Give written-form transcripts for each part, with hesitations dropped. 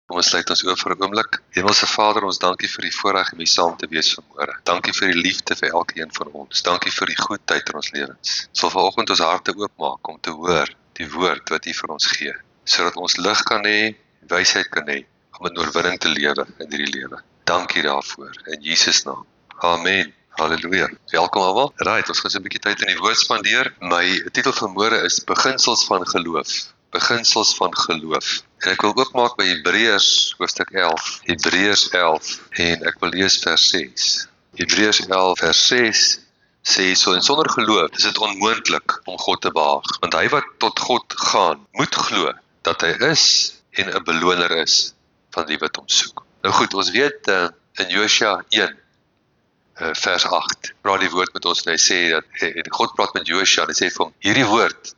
Kom ons sluit ons oop vir 'n oomblik. Hemelse Vader, ons dankie vir die voorreg om hier saam te wees vanmôre. Dankie vir die liefde vir elkeen van ons. Dankie vir die goedheid in ons lewens. Ons wil vanoggend ons harte oopmaak om te hoor die woord wat U vir ons gee, sodat ons lig kan hê, wysheid kan hê om in oorwinning te lewe in hierdie lewe. Dankie daarvoor in Jesus naam. Amen. Halleluja. Welkom almal. Right, ons gaan so 'n bietjie tyd in die woord spandeer. My titel vanmôre is Beginsels van geloof. Beginsels van geloof. En ek wil oopmaak by Hebreërs hoofstuk 11. Hebreërs 11 en ek wil lees vers 6. Hebreërs 11 vers 6 sê so, en sonder geloof is dit onmoontlik om God te behaag. Want hy wat tot God gaan, moet glo dat hy is en 'n beloner is van die wat hom soek. Nou goed, ons weet in Josua 1 vers 8, praat die woord met ons en hy sê dat God praat met Josua en hy sê vir hom, hierdie woord,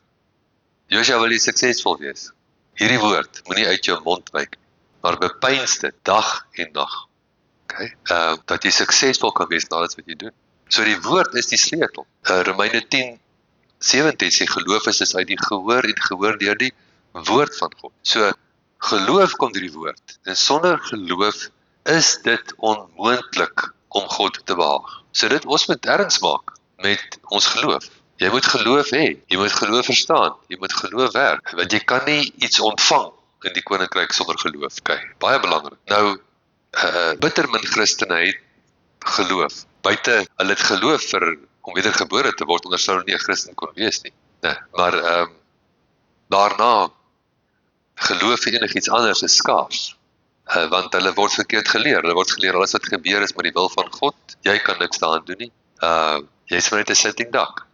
Josua, wil jy suksesvol wees? Hierdie woord moenie uit jou mond wyk, maar bepeins dit dag en nag. Okay? Dat jy suksesvol kan wees na alles wat jy doen. So die woord is die sleutel. Romeine 10:17 sê geloof is uit die gehoor en gehoor deur die woord van God. So geloof kom deur die woord. En sonder geloof is dit onmoontlik om God te behaag. So dit ons moet erns maak met ons geloof. Jy moet geloof hê, jy moet geloof verstaan, jy moet geloof werk, want jy kan nie iets ontvang in die koninkryk sonder geloof. Okay, baie belangrik. Nou, bitter min Christene het geloof. Buite hulle het geloof vir om wedergebore te word, anders sou hulle nie 'n Christen kon wees nie. Nee, maar daarna geloof vir enigiets anders is skaars. Want hulle word verkeerd geleer. Hulle word geleer alles wat gebeur is met die wil van God. Jy kan niks daaraan doen nie. Jy is maar net 'n sitting duck.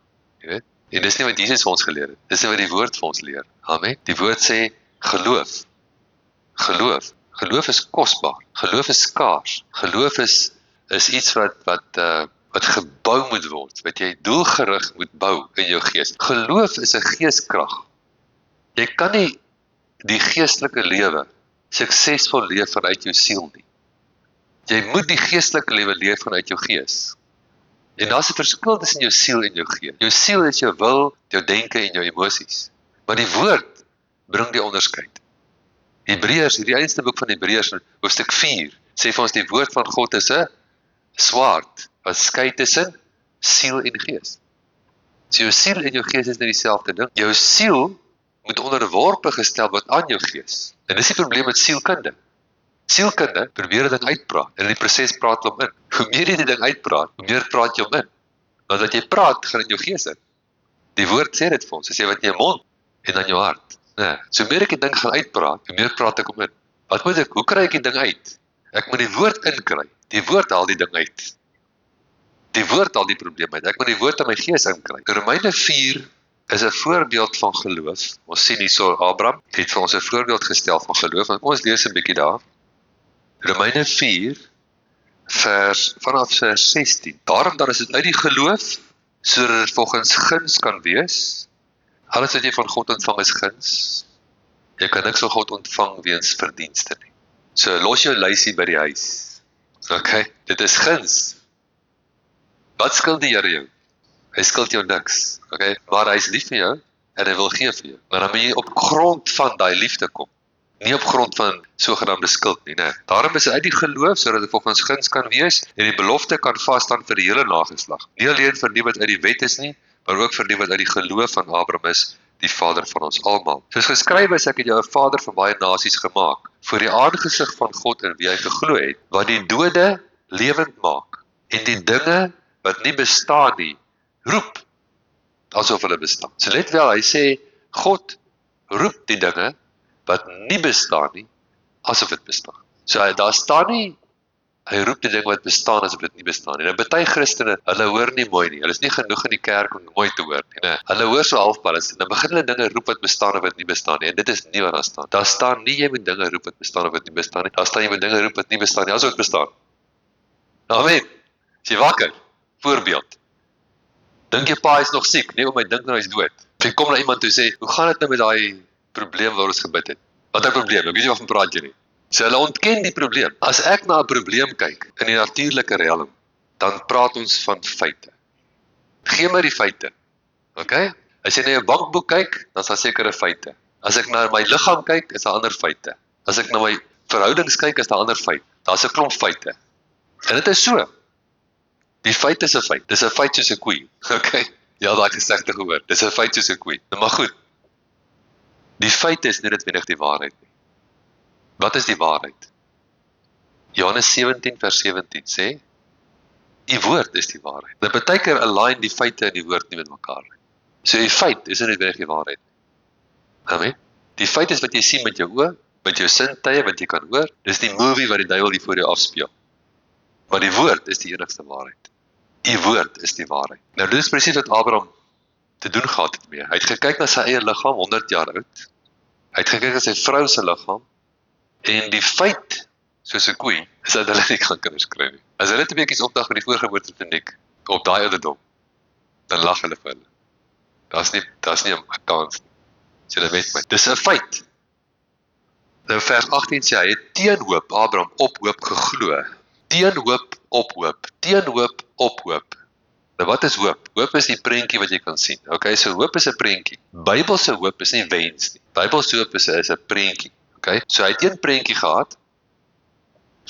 Jy weet? En dis nie wat Jesus vir ons geleer het. Dis nie wat die woord vir ons leer. Amen. Die woord sê geloof. Geloof. Geloof is kosbaar. Geloof is skaars. Geloof is iets wat gebou moet word. Wat jy doelgerig moet bou in jou gees. Geloof is 'n geeskrag. Jy kan nie die geestelike lewe suksesvol leef vanuit jou siel nie. Jy moet die geestelike lewe leef vanuit jou gees. En daar's 'n verskil tussen jou siel en jou gees. Jou siel is jou wil, jou denke en jou emosies. Maar die woord bring die onderskeid. Hebreërs, hierdie einste boek van Hebreërs, hoofstuk 4, sê vir ons die woord van God is 'n swaard wat skei tussen siel en gees. So jou siel en jou gees is nie dieselfde ding. Jou siel moet onderworpe gestel word aan jou gees. En dis die probleem met sielkunde. Sielkunde probeer 'n ding uitpraat en in die proses praat hom in. Hoe meer jy die ding uitpraat, hoe meer praat jy hom in. Want wat jy praat, gaan in jou gees in. Die woord sê dit vir ons. Hy sê wat in jou mond en dan jou hart. Nee, so meer ek die ding gaan uitpraat, hoe meer praat ek hom in. Wat moet ek? Hoe kry ek die ding uit? Ek moet die woord inkry. Die woord haal die ding uit. Die woord haal die probleem uit. Ek moet die woord in my gees inkry. Romeine 4 is 'n voorbeeld van geloof. Ons sien hierso Abraham het vir ons 'n voorbeeld gestel van geloof. Kom ons lees 'n bietjie daar. Romeine 4 vanaf vers 16. Daarom dan is dit uit die geloof sodat dit volgens guns kan wees. Alles wat jy van God ontvang is guns. Jy kan niks van God ontvang weens verdienste nie. So los jou lysie by die huis. Okay, dit is guns. Wat skuld die Here jou? Hy skuld jou niks. Okay, maar hy is lief vir jou en hy wil gee vir jou. Maar dan moet jy op grond van daai liefde kom. Nie op grond van sogenaamde skuld nie, nee. Daarom is dit uit die geloof sodat dit volgens guns kan wees en die belofte kan vasstaan vir die hele nageslag. Nie alleen vir die wat uit die wet is nie, maar ook vir die wat uit die geloof van Abraham is, die vader van ons almal. Soos geskrywe is, ek het jou 'n vader van baie nasies gemaak, voor die aangesig van God in wie hy geglo het, wat die dode lewend maak en die dinge wat nie bestaan nie, roep asof hulle bestaan. So let wel, hy sê God roep die dinge wat nie bestaan nie, asof dit bestaan. So daar staan nie, hy roep die ding wat bestaan asof dit nie bestaan nie. Nou baie Christene, hulle hoor nie mooi nie. Hulle is nie genoeg in die kerk om mooi te hoor nie. Nee. Hulle hoor so halfpad. Dan begin hulle dinge roep wat bestaan of wat nie bestaan nie. En dit is nie wat daar staan. Daar staan nie jy moet dinge roep wat bestaan of wat nie bestaan nie. Daar staan jy moet dinge roep wat nie bestaan nie, asof dit bestaan. Amen. Is jy wakker? Voorbeeld. Dink jy pa is nog siek? Nee, my dink nou hy is dood. Jy kom na iemand toe sê, hoe gaan dit nou met daai probleem waar ons gebid het? Wat 'n probleem? Ek weet nie waarvan praat jy nie. So hulle ontken die probleem. As ek na 'n probleem kyk in die natuurlike realm, dan praat ons van feite. Gee my die feite. Okay? As jy na jou bankboek kyk, dan is daar sekere feite. As ek na my liggaam kyk, is daar ander feite. As ek na my verhoudings kyk, is daar ander feit. Daar's 'n klomp feite. En dit is so. Die feit is 'n feit. Dis 'n feit soos 'n koei. Okay? Ja, daai gesegde gehoor. Dis 'n feit soos 'n koei. Maar goed. Die feit is nie noodwendig die waarheid nie. Wat is die waarheid? Johannes 17 vers 17 sê, die woord is die waarheid. Nou baie keer align die feite en die woord nie met mekaar nie. So die feit is nie noodwendig die waarheid nie. Amen. Die feit is wat jy sien met jou oë, met jou sintuie wat jy kan hoor. Dis die movie wat die duiwel hier voor jou afspeel. Maar die woord is die enigste waarheid. Die woord is die waarheid. Nou dit is presies wat Abraham te doen gehad het mee. Hy het gekyk na sy eie liggaam, 100 jaar oud. Hy het gekyk na sy vrou se liggaam. En die feit, soos 'n koei, is dat hulle nie kan kinders kry nie. As hulle 2 weekies opdag met die voorgeboorte kliniek, op daai ouderdom, dan lag hulle vir hulle. Daar's nie 'n kans nie. So hulle weet my. Dis 'n feit. Nou vers 18 sê hy het teen hoop Abraham op hoop geglo. Teen hoop op hoop. Teen hoop op hoop. Nou wat is hoop? Hoop is die prentjie wat jy kan sien. Okay, so hoop is 'n prentjie. Bybelse hoop is nie wens nie. Bybelse hoop is 'n prentjie. Okay? So hy het een prentjie gehad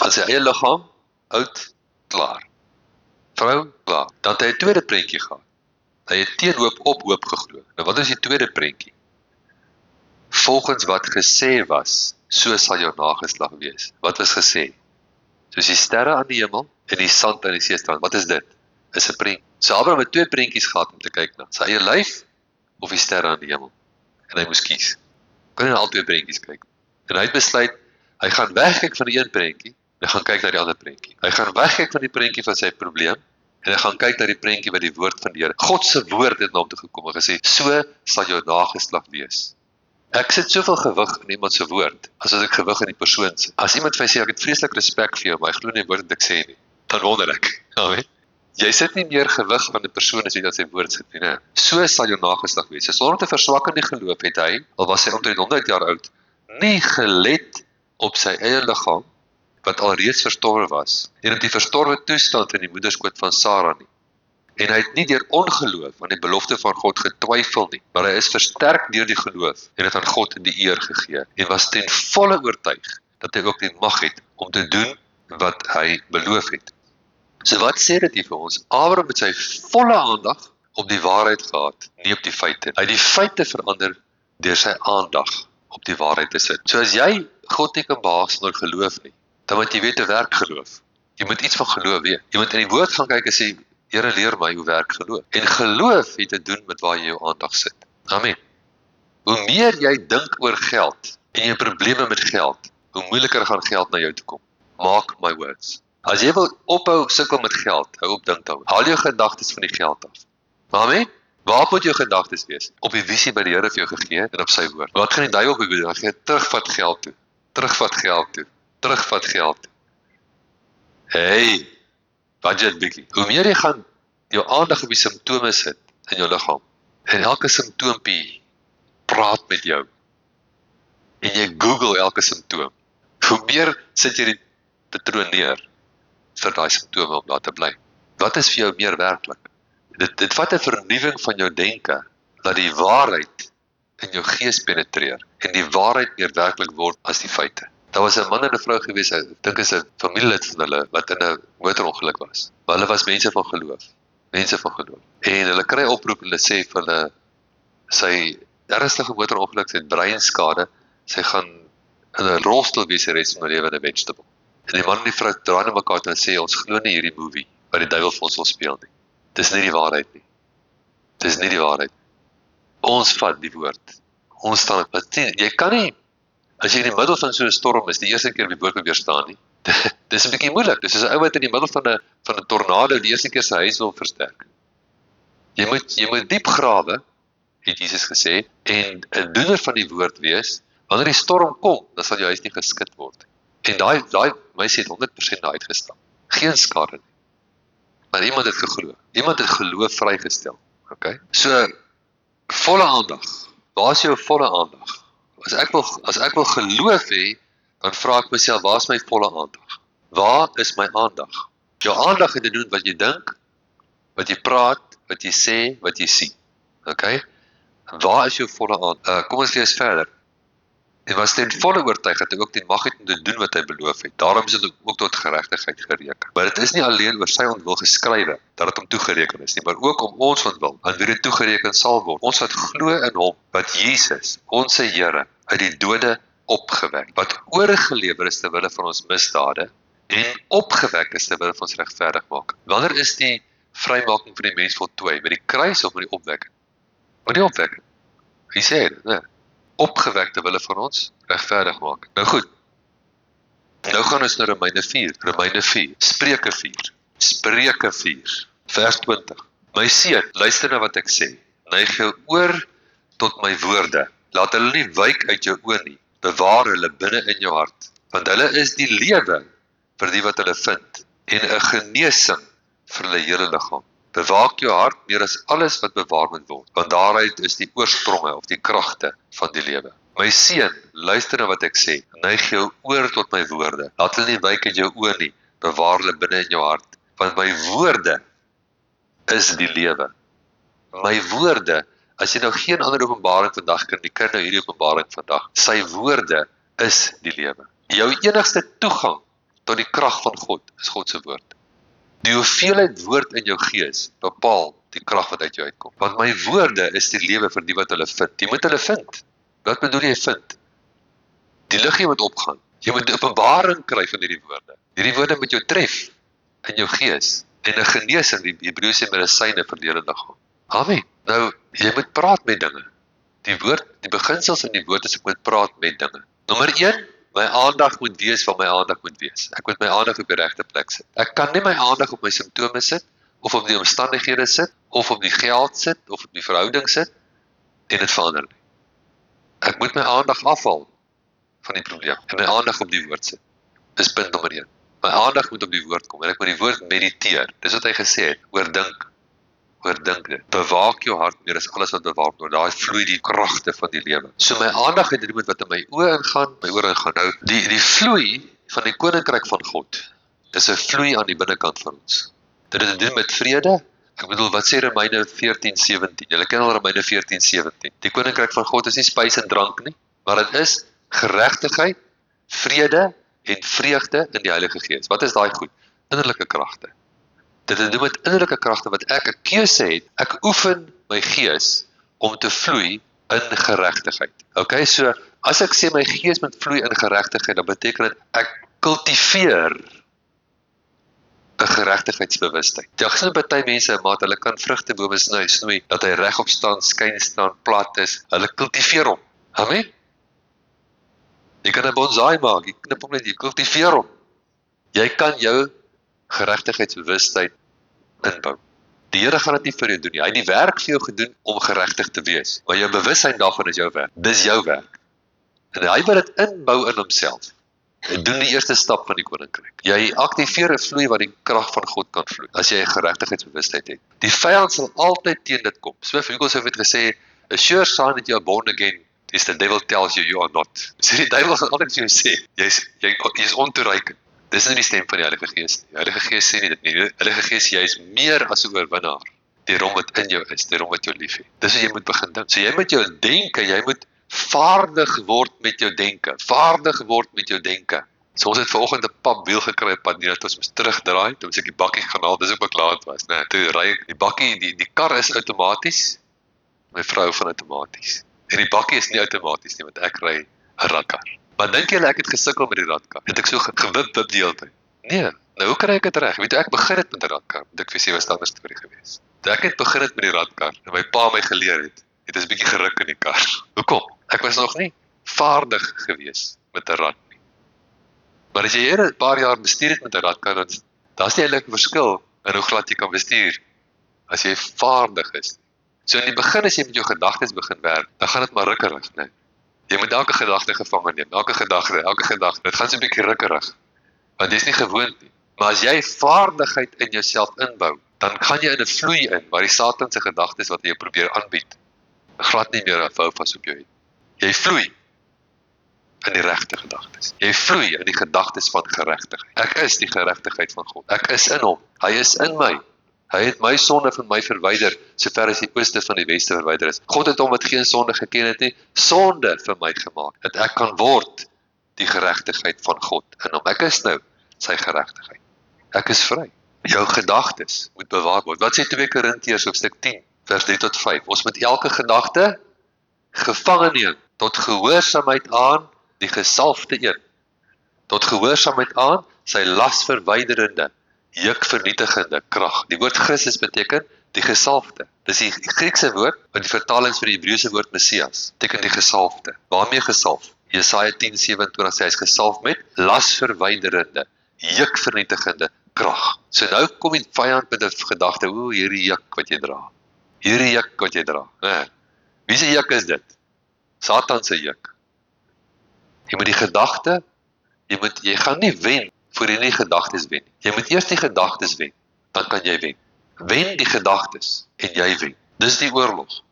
van sy eie liggaam, oud, klaar. Vrou, klaar. Dan het hy 'n tweede prentjie gehad. Hy het teen hoop op hoop geglo. Nou wat is die tweede prentjie? Volgens wat gesê was, so sal jou nageslag wees. Wat was gesê? Soos die sterre aan die hemel en die sand aan die seestrand. Wat is dit? Is 'n prentjie. So Abraham het 2 prentjies gehad om te kyk na. Sy eie lyf of die sterre aan die hemel. En hy moes kies. Kan nie na al 2 prentjies kyk. En hy het besluit, hy gaan wegkyk van die een prentjie, en hy gaan kyk na die ander prentjie. Hy gaan wegkyk van die prentjie van sy probleem, en hy gaan kyk na die prentjie wat die woord van die Here. God se woord het na hom toe gekom en gesê, so sal jou nageslag wees. Ek sit soveel gewig in iemand se woord, as ek gewig in die persoon sit. As iemand vir my sê, ek het vreeslik respek vir jou, maar ek glo nie die woord wat ek sê nie, dan wonder ek. Amen. Jy sit nie meer gewig aan 'n persoon as jy dat sy woord sit nie, né? So sal jou nageslag wees. So sonder te verswak in die geloof het hy, al was hy omtrent 100 jaar oud, nie gelet op sy eie liggaam, wat alreeds verstorwe was, en op die verstorwe toestand in die moederskoot van Sara nie. En hy het nie deur ongeloof aan die belofte van God getwyfel nie, maar hy is versterk deur die geloof, en het aan God in die eer gegee, en was ten volle oortuig, dat hy ook die mag het, om te doen wat hy beloof het. So wat sê dit hier vir ons? Abraham het sy volle aandag op die waarheid gehad, nie op die feite. Hy het die feite verander deur sy aandag op die waarheid te sit. So as jy God nie kan behaag sonder geloof nie, dan moet jy weet hoe werk geloof. Jy moet iets van geloof weet. Jy moet in die woord gaan kyk en sê, Here leer my hoe werk geloof. En geloof het te doen met waar jy jou aandag sit. Amen. Hoe meer jy dink oor geld en jy probleme met geld, hoe moeiliker gaan geld na jou toe kom. Mark my words. As jy wil ophou sukkel met geld, hou op dink daaroor. Haal jou gedagtes van die geld af. Amen. Waar moet jou gedagtes wees? Op die visie by die Here vir jou gegee en op sy woord. Wat gaan die duiwel doen? Hy gaan terugvat geld toe. Terugvat geld toe. Terugvat geld toe. Hey, budget bietjie. Hoe meer jy gaan jou aandag op die simptome sit in jou liggaam en elke simptoompie praat met jou en jy Google elke simptoom. Hoe meer sit jy die patroon neer vir daai simptome om daar te bly. Wat is vir jou meer werklik? Dit vat 'n vernuwing van jou denke, dat die waarheid in jou gees penetreer, en die waarheid meer werklik word as die feite. Daar was 'n man en 'n vrou gewees, ek dink is 'n familielid van hulle, wat in 'n motorongeluk was. Maar hulle was mense van geloof. Mense van geloof. En hulle kry oproep en hulle sê vir hulle, sy ernstige motorongeluk, sy het breinskade, sy gaan in 'n rolstoel wees die res van haar lewe in 'n vegetable. En die man en die vrou draai na mekaar toe en sê, ons glo nie hierdie movie, wat die duiwel vir ons wil speel nie. Dis nie die waarheid nie. Dis nie die waarheid. Ons vat die woord. Ons staan op. Jy kan nie, as jy in die middel van so 'n storm is, die eerste keer die woord probeer staan nie. Dis 'n bietjie moeilik. Dis soos 'n ou wat in die middel van 'n tornado die eerste keer sy huis wil versterk. Jy moet diep grawe, het Jesus gesê, en 'n doener van die woord wees. Wanneer die storm kom, dan sal jou huis nie geskit word. En daai meisie het 100% daar uitgestap. Geen skade nie. Maar iemand het geglo. Iemand het geloof vrygestel. Okay? So, volle aandag. Waar is jou volle aandag? As ek wil geloof hê, dan vra ek myself, waar is my volle aandag? Waar is my aandag? Jou aandag het te doen wat jy dink, wat jy praat, wat jy sê, wat jy sien. Okay? Waar is jou volle aandag? Kom ons lees verder. En was ten volle oortuig dat hy ook die mag het om te doen wat hy beloof het. Daarom is dit ook tot geregtigheid gereken. Maar dit is nie alleen oor sy ontwil geskrywe dat dit hom toegereken is nie, maar ook om ons ontwil, aan wie dit toegereken sal word. Ons wat glo in hom, wat Jesus, ons Here, uit die dode opgewek, wat oorgelewer is ter wille van ons misdade en opgewek is ter wille van ons regverdigmaking. Wanneer is die vrymaking vir die mens voltooi? Met die kruis of met die opwekking? Met die opwekking. Wie sê dit? Nee. Opgewek ter wille van ons regverdigmaking. Nou goed. Nou gaan ons na Romeine 4, Spreuke 4, vers 20. My seun, luister na wat ek sê. Neig jou oor tot my woorde. Laat hulle nie wyk uit jou oë nie. Bewaar hulle binne in jou hart, want hulle is die lewe vir die wat hulle vind en 'n genesing vir hulle hele liggaam. Bewaak jou hart meer as alles wat bewaar moet word, want daaruit is die oorspronge of die kragte van die lewe. My seun, luister na wat ek sê. Neig jou oor tot my woorde. Laat hulle nie wyk uit jou oë nie. Bewaar hulle binne in jou hart, want my woorde is die lewe. My woorde, as jy nou geen ander openbaring vandag kan, jy kan nou hierdie openbaring vandag. Sy woorde is die lewe. Jou enigste toegang tot die krag van God is God se woord. Die hoeveelheid woord in jou gees bepaal die krag wat uit jou uitkom. Want my woorde is die lewe vir die wat hulle vind. Jy moet hulle vind. Wat bedoel jy vind? Die lig jy moet opgaan. Jy moet 'n openbaring kry van hierdie woorde. Hierdie woorde moet jou tref in jou gees en 'n genesing, die Hebreëse medisyne vir die hele liggaam. Amen. Nou, jy moet praat met dinge. Die woord, die beginsels in die woord is ek moet praat met dinge. Nommer 1, my aandag moet wees waar my aandag moet wees. Ek moet my aandag op die regte plek sit. Ek kan nie my aandag op my simptome sit, of op die omstandighede sit, of op die geld sit, of op die verhouding sit, en dit verander nie. Ek moet my aandag afhaal van die probleem, en my aandag op die woord sit. Dis punt nommer 1. My aandag moet op die woord kom, en ek moet die woord mediteer. Dis wat hy gesê het, oordink dit. Bewaak jou hart meer as alles wat bewaak word. Daar vloei die kragte van die lewe. So my aandag het te doen met wat in my oë ingaan, Nou, die vloei van die koninkryk van God, is 'n vloei aan die binnekant van ons. Dit het te doen met vrede. Ek bedoel, wat sê Romeine 14:17? Julle ken al Romeine 14:17. Die koninkryk van God is nie spys en drank nie, maar dit is geregtigheid, vrede en vreugde in die Heilige Gees. Wat is daai goed? Innerlike kragte. Dit het te doen met innerlike kragte wat ek 'n keuse het. Ek oefen my gees om te vloei in geregtigheid. Okay, so as ek sê my gees moet vloei in geregtigheid, dan beteken dit ek kultiveer 'n geregtigheidsbewustheid. Jy sien baie mense, maat, hulle kan vrugtebome snoei, dat hy regop staan, skyn staan, plat is. Hulle kultiveer hom. Amen. Jy kan 'n bonsai maak, jy knip hom net, jy kultiveer hom. Jy kan jou geregtigheidsbewustheid inbou. Die Here gaan dit nie vir jou doen nie. Hy het die werk vir jou gedoen om geregtig te wees. Maar jou bewussyn daarvan is jou werk. Dis jou werk. En hy wil dit inbou in homself. Hy doen die eerste stap van die koninkryk. Jy aktiveer 'n vloei wat die krag van God kan vloei, as jy 'n geregtigheidsbewustheid het. Die vyand sal altyd teen dit kom. So Winkels het gesê, a sure sign that you are born again is the devil tells you are not. So die duiwel gaan altyd vir jou sê, jy is ontoereikend. Dis nie die stem van die Heilige Gees nie. Die Heilige Gees sê nie dit nie. Die Heilige Gees sê jy is meer as 'n oorwinnaar. Deur hom wat in jou is, deur hom wat jou liefhet. Dis wat jy moet begin dink. So jy moet jou denke, jy moet vaardig word met jou denke. So ons het vanoggend 'n papwiel gekry op pad neer, dat ons moes terugdraai, toe ons ek die bakkie gaan haal, dis ook beklaard was, né? Toe ry ek die bakkie, die kar is outomaties, my vrou van outomaties. En die bakkie is nie outomaties nie, want ek ry 'n radkar. Maar dink julle ek het gesukkel met die radkar? Het ek so gewip die hele tyd? Nee, nou hoe kry ek dit reg? Weet jy, ek begin het met die radkar, moet ek vir sê was 'n ander storie gewees. Toe ek het begin het met die radkar, en my pa my geleer het ons 'n bietjie geruk in die kar. Hoekom? Ek was nog nie vaardig gewees met 'n rad nie. Maar as jy 'n paar jaar bestuur het met 'n radkar, dan daar's nie eintlik 'n verskil in hoe glad jy kan bestuur as jy vaardig is. So in die begin as jy met jou gedagtes begin werk, dan gaan dit maar rukkerig, né? Jy moet elke gedagte gevange neem, elke gedagte. Dit gaan so 'n bietjie rukkerig. Want dit is nie gewoond nie. Maar as jy vaardigheid in jouself inbou, dan gaan jy in 'n vloei in waar die Satan se gedagtes wat hy jou probeer aanbied, glad nie meer 'n hou vas op jou het. Jy vloei in die regte gedagtes. Jy vloei in die gedagtes van geregtigheid. Ek is die geregtigheid van God. Ek is in hom. Hy is in my. Hy het my sonde van my verwyder, sover as die ooste van die weste verwyder is. God het hom wat geen sonde geken het nie, sonde vir my gemaak, dat ek kan word die geregtigheid van God in hom. Ek is nou sy geregtigheid. Ek is vry. Jou gedagtes moet bewaar word. Wat sê 2 Korintiërs hoofstuk 10, vers 3 tot 5? Ons moet elke gedagte gevange neem tot gehoorsaamheid aan die gesalfde een. Tot gehoorsaamheid aan sy lasverwyderende, juk-vernietigende krag. Die woord Christus beteken die gesalfde. Dis die Griekse woord, wat die vertalings vir die Hebreëse woord Messias, beteken die gesalfde. Waarmee gesalf? Jesaja 10:27 sê hy is gesalf met lasverwyderende, juk-vernietigende krag. So nou kom die vyand met 'n gedagte, hierdie juk wat jy dra. Hierdie juk wat jy dra. Wie se juk is dit? Satan se juk. Jy moet die gedagte, jy gaan nie wen voor jy nie gedagtes wen. Jy moet eers die gedagtes wen, dan kan jy wen. Wen die gedagtes en jy wen. Dis die oorlog.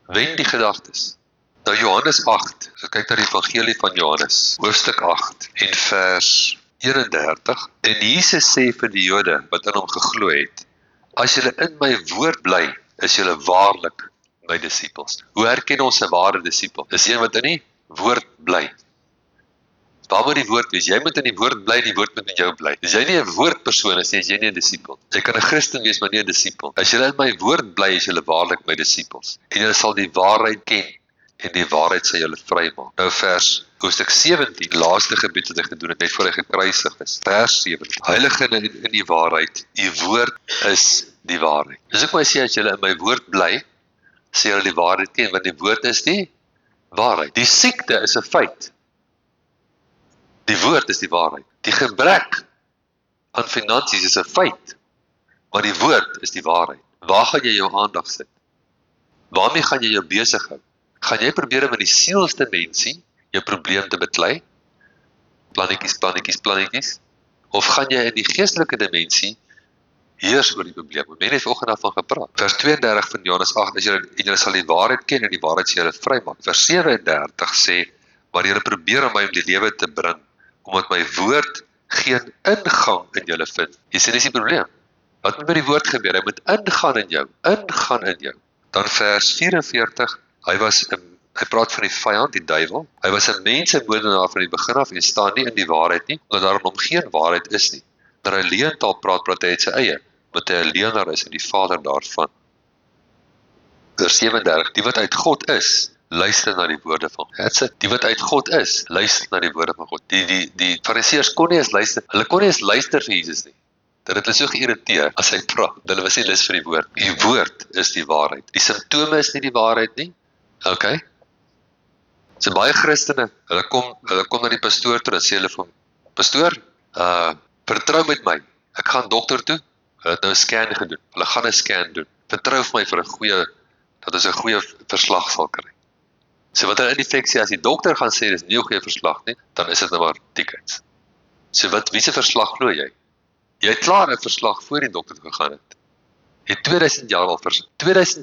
Wen die gedagtes. Nou Johannes 8, so kyk na die evangelie van Johannes, hoofstuk 8 en vers 31. En Jesus sê vir die Jode wat in hom geglo het, as julle in my woord bly, is julle waarlik my disippels. Hoe herken ons 'n ware disipel? Dis een wat in die woord bly. Waar moet die woord wees? Jy moet in die woord bly, die woord moet in jou bly. As jy nie 'n woordpersoon is, is jy nie 'n disipel. Jy kan 'n Christen wees, maar nie 'n disipel. As julle in my woord bly, is julle waarlik my disippels. En julle sal die waarheid ken, en die waarheid sal julle vrymaak. Nou vers hoofstuk 17, laaste gebed wat hy gedoen het, net voor hy gekruisig is. Vers 17. Heilige in die waarheid, die woord is die waarheid. Dus ek moet sê, as julle in my woord bly, sê julle die waarheid ken, want die woord is die waarheid. Die siekte is 'n feit. Die woord is die waarheid. Die gebrek aan finansies is 'n feit, maar die woord is die waarheid. Waar gaan jy jou aandag sit? Waarmee gaan jy jou besig hou? Gaan jy probeer om in die sielsdimensie jou probleem te beklei? Plannetjies. Of gaan jy in die geestelike dimensie heers oor die probleem? Men het vanoggend daarvan gepraat. Vers 32 van Johannes 8, julle sal die waarheid ken en die waarheid sal julle vrymaak. Vers 37 sê, maar julle probeer om my om die lewe te bring, omdat my woord geen ingang in julle vind. Jy sê, dis die probleem. Wat moet met die woord gebeur? Hy moet ingaan in jou. Dan vers 44, hy praat van die vyand, die duiwel. Hy was 'n mensemoordenaar van die begin af en staan nie in die waarheid nie, omdat daar in hom geen waarheid is nie. Dat hy leentaal praat hy uit sy eie, want hy 'n leienaar is en die vader daarvan. Vers 37, die wat uit God is, luister na die woorde van God. Die wat uit God is, luister na die woorde van God. Die Fariseërs kon nie eens luister, hulle kon nie eens luister vir Jesus nie. Dat het hulle so geïrriteer as hy praat. Hulle was nie lus vir die woord. Die woord is die waarheid. Die simptome is nie die waarheid nie. Okay? So baie Christene, hulle kom na die pastoor toe en sê hulle vir hom, pastoor, vertrou met my. Ek gaan dokter toe. Hulle het nou 'n scan gedoen. Hulle gaan 'n scan doen. Vertrou vir my dat ons 'n goeie verslag sal kry. So wat 'n infeksie, as die dokter gaan sê dis nie 'n goeie verslag nie, dan is dit nou maar tickets. So wie se verslag glo jy? Jy het klaar 'n verslag voor die dokter gegaan het. Jy 2000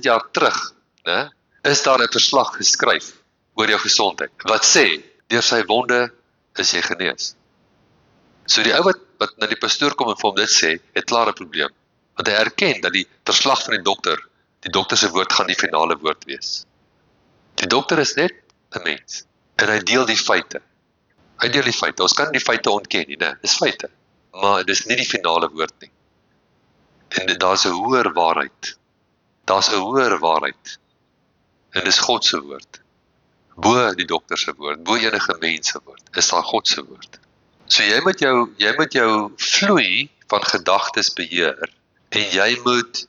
jaar terug, né, is daar 'n verslag geskryf oor jou gesondheid. Wat sê, deur sy wonde is jy genees. So die ou wat na die pastoor kom en vir hom dit sê, het klaar 'n probleem. Want hy erken dat die verslag van die dokter se woord gaan die finale woord wees. Die dokter is net 'n mens en hy deel die feite. Ons kan die feite ontken nie, né? Dis feite. Maar dis nie die finale woord nie. En daar's 'n hoër waarheid. En dis God se woord. Bo die dokter se woord, bo enige mens se woord, is daar God se woord. So jy moet jou vloei van gedagtes beheer en jy moet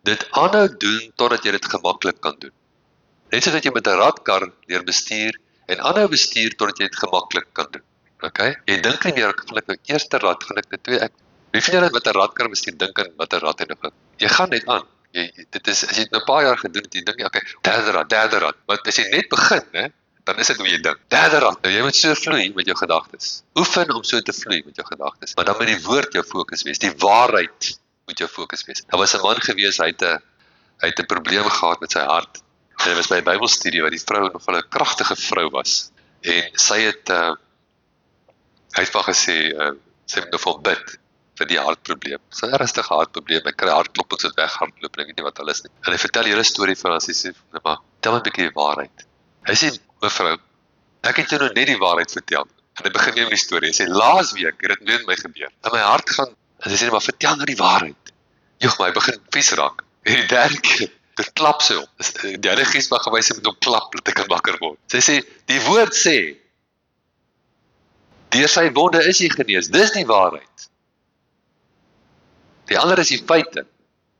dit aanhou doen totdat jy dit gemaklik kan doen. Net soos dat jy met 'n radkar leer bestuur en aanhou bestuur totdat jy dit gemaklik kan doen. Okay? Jy dink nie meer, gaan ek nou eerste rad, gaan ek nou twee, wie van julle wat 'n radkar bestuur dink aan wat 'n rad en nog. Jy gaan net aan. As jy het nou 'n paar jaar gedoen het, jy dink okay, derde rad. Maar as jy net begin, hè, dan is dit hoe jy dink. Derde rad. Nou jy moet so vloei met jou gedagtes. Oefen om so te vloei met jou gedagtes. Maar dan moet die woord jou fokus wees. Die waarheid moet jou fokus wees. Daar was 'n man gewees, hy het 'n probleem gehad met sy hart. En hy was by 'n Bybelstudie waar die vrou nogal 'n kragtige vrou was. En sy het hy het van gesê, sy moet nou vir hom bid, met die hartprobleem. Dis 'n ernstige hartprobleem. Ek kry hartkloppings wat weghardloop en ek weet nie wat alles nie. En hy vertel hele storie van as hy sê, maar tel my 'n bietjie die waarheid. Hy sê, mevrou, ek het jou nou net die waarheid vertel. En hy begin weer met die storie. Hy sê, laasweek het dit met my gebeur. In my hart gaan, en hy sê, maar vertel nou die waarheid. Joh, maar hy begin vies raak. En die derde keer, dit klap sy op. Die Heilige Gees mag gewys het met hom klap, dat ek kan wakker word. Sy sê, die woord sê, deur sy wonde is hy genees. Dis die waarheid. Die ander is die feite.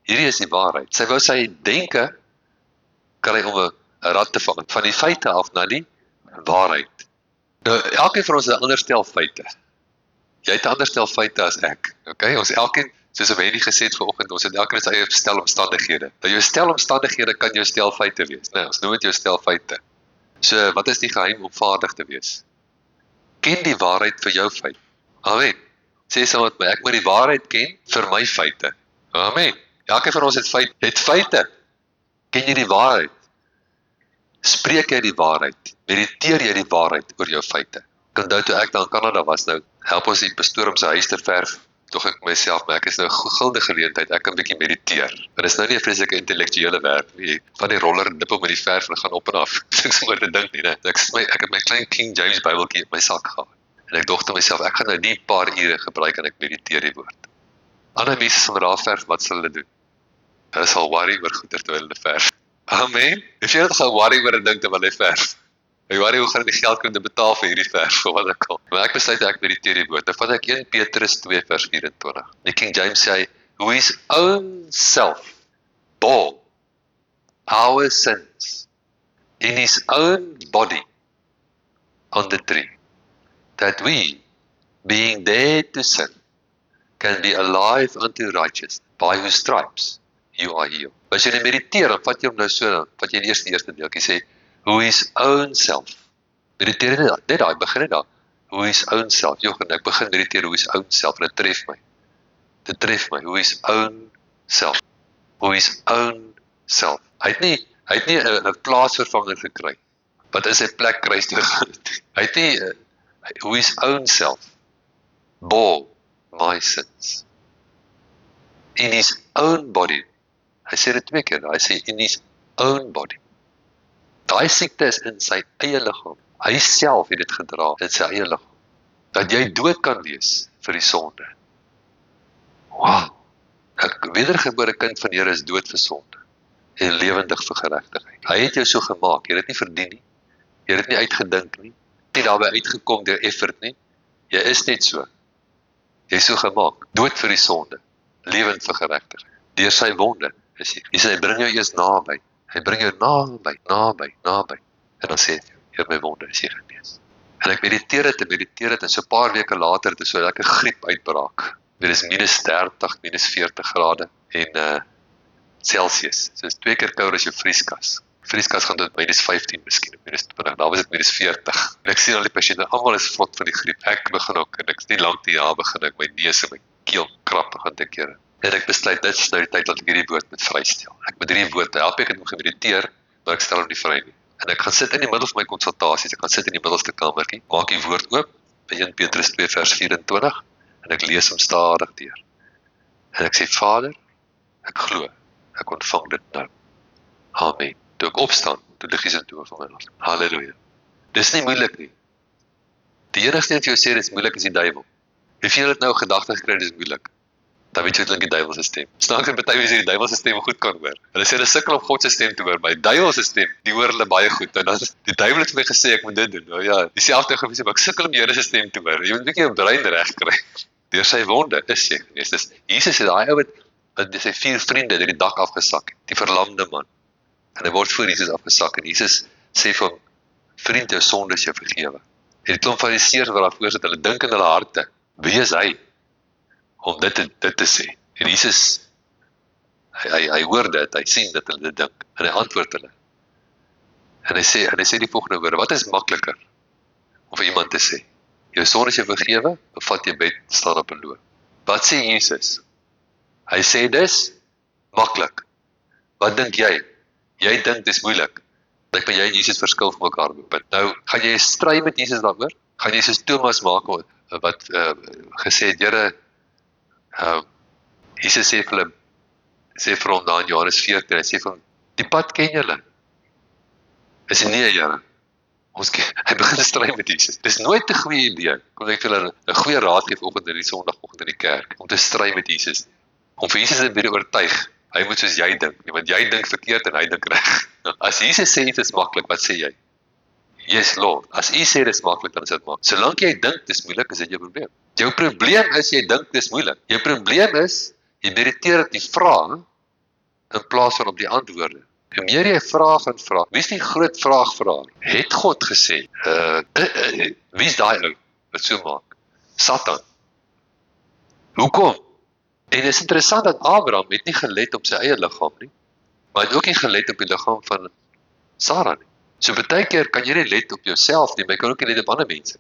Hierdie is die waarheid. Sy wou sy denke kry om 'n rad te vang van die feite af na die waarheid. Nou, elkeen van ons het 'n ander stel feite. Jy het 'n ander stel feite as ek. Okay? Ons elkeen, soos Wendy gesê het vanoggend, ons het elkeen sy eie stel omstandighede. Nou jou stel omstandighede kan jou stel feite wees. Nou, ons noem dit jou stel feite. So, wat is die geheim om vaardig te wees? Ken die waarheid vir jou feit. Amen. Sê saam met my, ek moet die waarheid ken vir my feite. Amen. Elkeen van ons het feite. Ken jy die waarheid? Spreek jy die waarheid? Mediteer jy die waarheid oor jou feite? Ek onthou toe ek daar in Kanada was, nou help ons die pastoor om sy huis te verf, tog ek myself, maar ek is nou 'n gulde geleentheid, ek kan 'n bietjie mediteer. Maar dis nou nie 'n vreeslike intellektuele werk nie, van die roller en nippel met die verf en gaan op en af. Ek sommer te dink nie, né? Ek het my klein King James Bybeltjie in my sak gehad. En ek dink te myself, ek gaan nou die paar ure gebruik en ek mediteer die woord. Ander mense sal daar verf, wat sal hulle doen? Hulle sal worry oor goeie terwyl hulle verf. Amen. As jy net gaan worry oor 'n ding terwyl jy verf. Jy worry hoe gaan ek die geld kan betaal vir hierdie verf of wat ook al. Maar ek besluit ek mediteer die woord. Nou vat ek 1 Petrus 2 vers 24. Die King James sê, who his own self bore our sins in his own body on the tree, that we, being dead to sin, can be alive unto righteousness, by whose stripes you are healed. As jy mediteer, dan vat jy hom nou so, dan vat jy die eerste deeltjie sê, who his own self. Mediteer net daai, begin net daar. Who his own self. Joh, en ek begin mediteer who his own self, en dit tref my. Dit tref my, who his own self. Who his own self. Hy het nie 'n plaasvervanger gekry, wat in sy plek kruis toe gegaan het. Hy het nie, who his own self bore my sins. In his own body. Hy sê dit 2 keer, hy sê in his own body. Daai siekte is in sy eie liggaam. Hy self het dit gedra in sy eie liggaam. Dat jy dood kan wees vir die sonde. Wow. 'n wedergebore kind van die Here is dood vir sonde en lewendig vir geregtigheid. Hy het jou so gemaak, jy het dit nie verdien nie. Jy het dit nie uitgedink nie. Nie daarby uitgekom deur effort nie. Jy is net so. Jy is so gemaak, dood vir die sonde, lewend vir geregtigheid. Deur sy wonde is jy. Hy bring jou eers naby. Hy bring jou naby. En dan sê hy, hier my wonde is jy genees. En ek mediteer het, en so 'n paar weke later het so 'n lekker griep uitbraak. Dit is -30, -40 grade en Celsius. So is 2 keer kouer as jou vrieskas. Vrieskas gaan tot -15 miskien, -20. Daar was dit -40. En ek sien al die pasiënte, almal is vlot van die griep. Ek begin ook, en ek is nie lank die jaar begin ek my neus en my keel krap gaan te kere. En ek besluit, dit is nou die tyd dat ek hierdie woord moet vrystel. Ek moet hierdie woord help, ek het hom gemediteer, maar ek stel hom nie vry nie. En ek gaan sit in die middel van my konsultasies, ek gaan sit in die middelste kamertjie, maak die woord oop, by 1 Petrus 2 vers 24, en ek lees hom stadig deur. En ek sê, Vader, ek glo, ek ontvang dit nou. Amen. Toe ek opstaan, toe lig iets in toe van my land. Halleluja. Dis nie moeilik nie. Die enigste wat jy sê, dis moeilik is die duiwel. As jy dit nou gedagte gekry, dis moeilik. Dan weet jy dit klink die duiwel se stem. Snaaks en party mense die duiwel se stem goed kan hoor. Hulle sê hulle sukkel om God se stem te hoor, maar die duiwel se stem, die hoor hulle baie goed. En dan die duiwel het vir my gesê ek moet dit doen. Nou ja, dieselfde gewees, maar ek sukkel om die Here se stem te hoor. Jy moet 'n bietjie jou brein reg kry. Deur sy wonde is jy genees. Dis Jesus het daai ou wat sy 4 vriende deur die dak afgesak het, die verlamde man. En hy word voor Jesus afgesak en Jesus sê vir hom, vriend, jou sonde is jou vergewe. En die klomp fariseërs wat daar voor sit, hulle dink in hulle harte, wie is hy om dit te sê? En Jesus, hy hoor dit, hy sien dat hulle dit dink, en hy antwoord hulle. En hy sê die volgende woorde, wat is makliker om vir iemand te sê? Jou sonde is jou vergewe, of vat jy bed, staan op en loop. Wat sê Jesus? Hy sê dis maklik. Wat dink jy? Jy dink dis moeilik. Dink maar jy en Jesus verskil van mekaar op 'n punt. Nou, gaan jy stry met Jesus daaroor? Gaan jy soos Thomas maak wat gesê het, Here, Jesus sê vir hom daar in Johannes 14, hy sê vir hom, die pad ken julle. Hy sê nee, Here. Hy begin te stry met Jesus. Dis nooit 'n goeie idee. Kom ek vir hulle 'n goeie raad gee vanoggend in die Sondagoggend in die kerk om te stry met Jesus. Om vir Jesus te oortuig. Hy moet soos jy dink, want jy dink verkeerd en hy dink reg. As Jesus sê dit is maklik, wat sê jy? Yes, Lord. As U sê dit is maklik, dan is dit maklik. Solank jy dink dis moeilik, is dit jou probleem. Jou probleem is jy dink dis moeilik. Jou probleem is jy mediteer op die vraag in plaas van op die antwoorde. Hoe meer jy vraag en vraag, wie is die groot vraagvraag? Het God gesê? Wie is daai ou wat so maak? Satan. Hoekom? En dit is interessant dat Abraham het nie gelet op sy eie liggaam nie, maar het ook nie gelet op die liggaam van Sarah nie. So baie keer kan jy nie let op jouself nie, maar jy kan ook nie let op ander mense.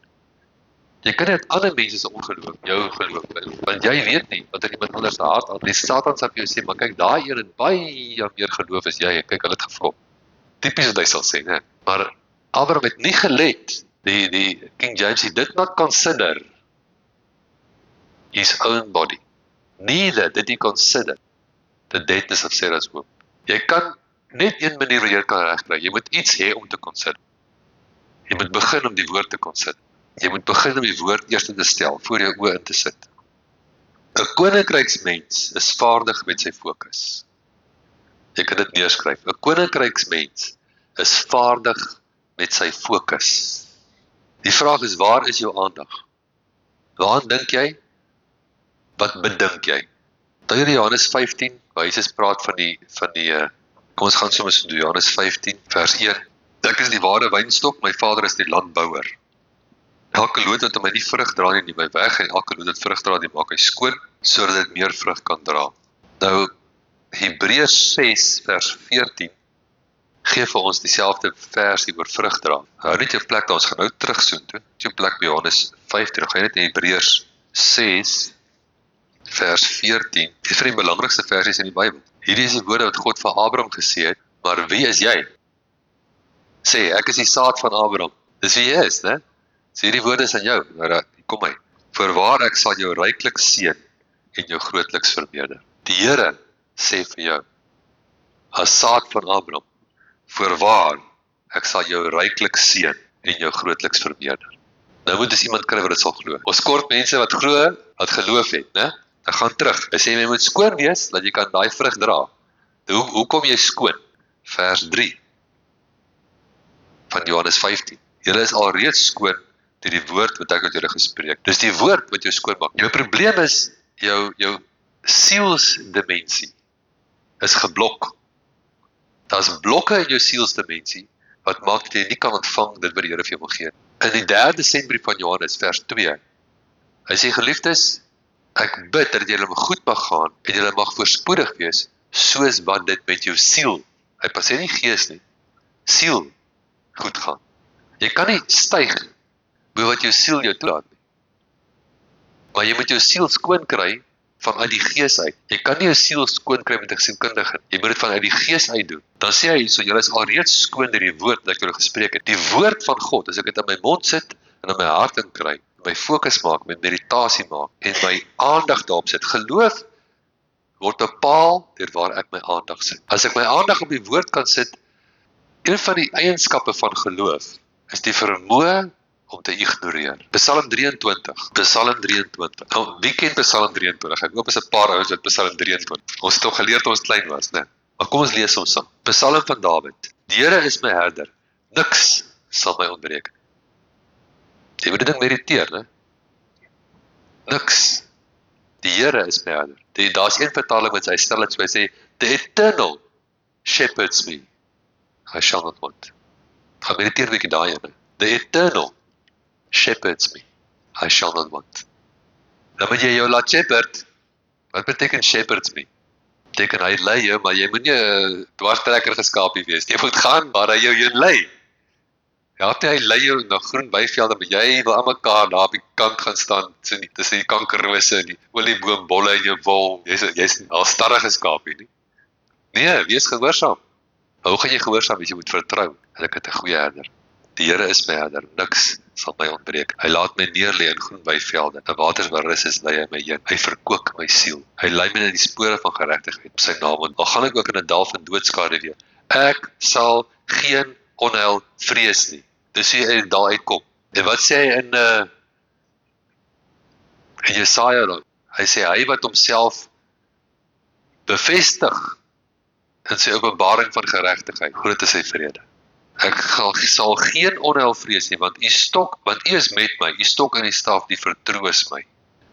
Jy kan net ander mense se ongeloof, jou geloof, want jy weet nie wat er iemand anders se hart aan. Die Satan sal vir jou sê, maar kyk, daai een het baie meer geloof as jy, kyk, hulle het gevlop. Tipies wat hy sal sê, né? Maar Abraham het nie gelet, die King James, he did not consider his own body. Neither did he consider the deadness of Sarah's womb. Jy kan net een manier waar jy kan regkry. Jy moet iets hê om te consider. Jy moet begin om die woord te consider. Jy moet begin om die woord eers te stel, voor jou oë in te sit. 'n Koninkryksmens is vaardig met sy fokus. Jy kan dit neerskryf. 'n Koninkryksmens is vaardig met sy fokus. Die vraag is, waar is jou aandag? Waaraan dink jy? Wat bedink jy? Daar in Johannes 15, waar Jesus praat van die kom ons gaan soms doen Johannes 15 vers 1. Ek is die ware wynstok, my Vader is die landbouer. Elke loot wat my nie vrug dra nie, neem my weg, en elke loot wat vrug dra, die maak hy skoon, sodat dit meer vrug kan dra. Nou, Hebreërs 6 vers 14 gee vir ons dieselfde versie oor vrug dra. Hou net jou plek daar, ons gaan nou terugsoen toe. Jou plek by Johannes 15, gaan jy net in Hebreërs 6 vers 14, die vir die belangrikste versies in die Bybel. Hierdie is die woorde wat God vir Abraham gesê het, maar wie is jy? Sê, ek is die saad van Abraham. Dis wie jy is, né? Sê hierdie woorde is aan jou, nou kom my. Voorwaar ek sal jou ryklik seën en jou grootliks vermeerder. Die Here sê vir jou, as saad van Abraham, voorwaar ek sal jou ryklik seën en jou grootliks vermeerder. Nou moet dus iemand kry wat dit sal glo. Ons kort mense wat glo, wat geloof het, né? Dan gaan terug. Hy sê jy moet skoon wees dat jy kan daai vrug dra. Hoe kom jy skoon? Vers 3 van Johannes 15. Julle is alreeds skoon deur die woord wat ek met julle gespreek. Dis die woord wat jou skoon maak. Jou probleem is jou sielsdimensie is geblok. Daar's blokke in jou sielsdimensie wat maak dat jy nie kan ontvang dit wat die Here vir jou wil gee. In die 3de sendbrief van Johannes vers 2. Hy sê geliefdes, ek bid dat julle goed mag gaan en julle mag voorspoedig wees soos wat dit met jou siel. Hy sê nie gees nie. Siel goed gaan. Jy kan nie styg bo wat jou siel jou toelaat nie. Maar jy moet jou siel skoon kry vanuit die gees uit. Jy kan nie jou siel skoon kry met 'n sielkundige. Jy moet dit vanuit die gees uit doen. Dan sê hy so, julle is alreeds skoon deur die woord wat ek julle gespreek het. Die woord van God, as ek dit in my mond sit en in my hart inkry, my fokus maak, my meditasie maak en my aandag daarop sit. Geloof word bepaal deur waar ek my aandag sit. As ek my aandag op die woord kan sit, een van die eienskappe van geloof is die vermoë om te ignoreer. Psalm 23. Nou, wie ken Psalm 23? Ek hoop is 'n paar ouens wat Psalm 23. Ons het toch geleer toe ons klein was, né? Maar kom ons lees ons saam. Psalm van Dawid. Die Here is my herder. Niks sal my ontbreek. Jy moet dit ding mediteer, né? Niks. Die Here is my herder. Daar's een vertaling wat hy stel dit so, hy sê, the eternal shepherds me. I shall not want. Gaan mediteer 'n bietjie daai ene. The eternal shepherds me. I shall not want. Dan moet jy jou laat shepherd. Wat beteken shepherds me? Beteken hy lei jou, maar jy moet nie 'n dwarstrekker geskaapie wees. Jy moet gaan waar hy jou heen lei. Ja, hy lei jou na groen weivelde, maar jy wil aan mekaar daar op die kant gaan staan, tussen die kankerrose en die olieboombolle in jou wol. Jy's al starrige skaapie nie. Nee, wees gehoorsaam. Hoe gaan jy gehoorsaam wees? Jy moet vertrou. En ek het 'n goeie herder. Die Here is my herder, niks sal my ontbreek. Hy laat my neerlê in groen weivelde, in waters waar rus is, lei hy my heen. Hy verkoop my siel. Hy lei my in die spore van geregtigheid op sy naam. Al gaan ek ook in 'n dal van doodskade, ek sal geen onheil vrees nie. Dis hoe jy uit die dal uitkom. En wat sê hy in Jesaja dan? Hy sê hy wat homself bevestig in sy openbaring van geregtigheid, groot is sy vrede. Ek sal geen onheil vrees nie, want u is met my, u stok en die staf, die vertroos my.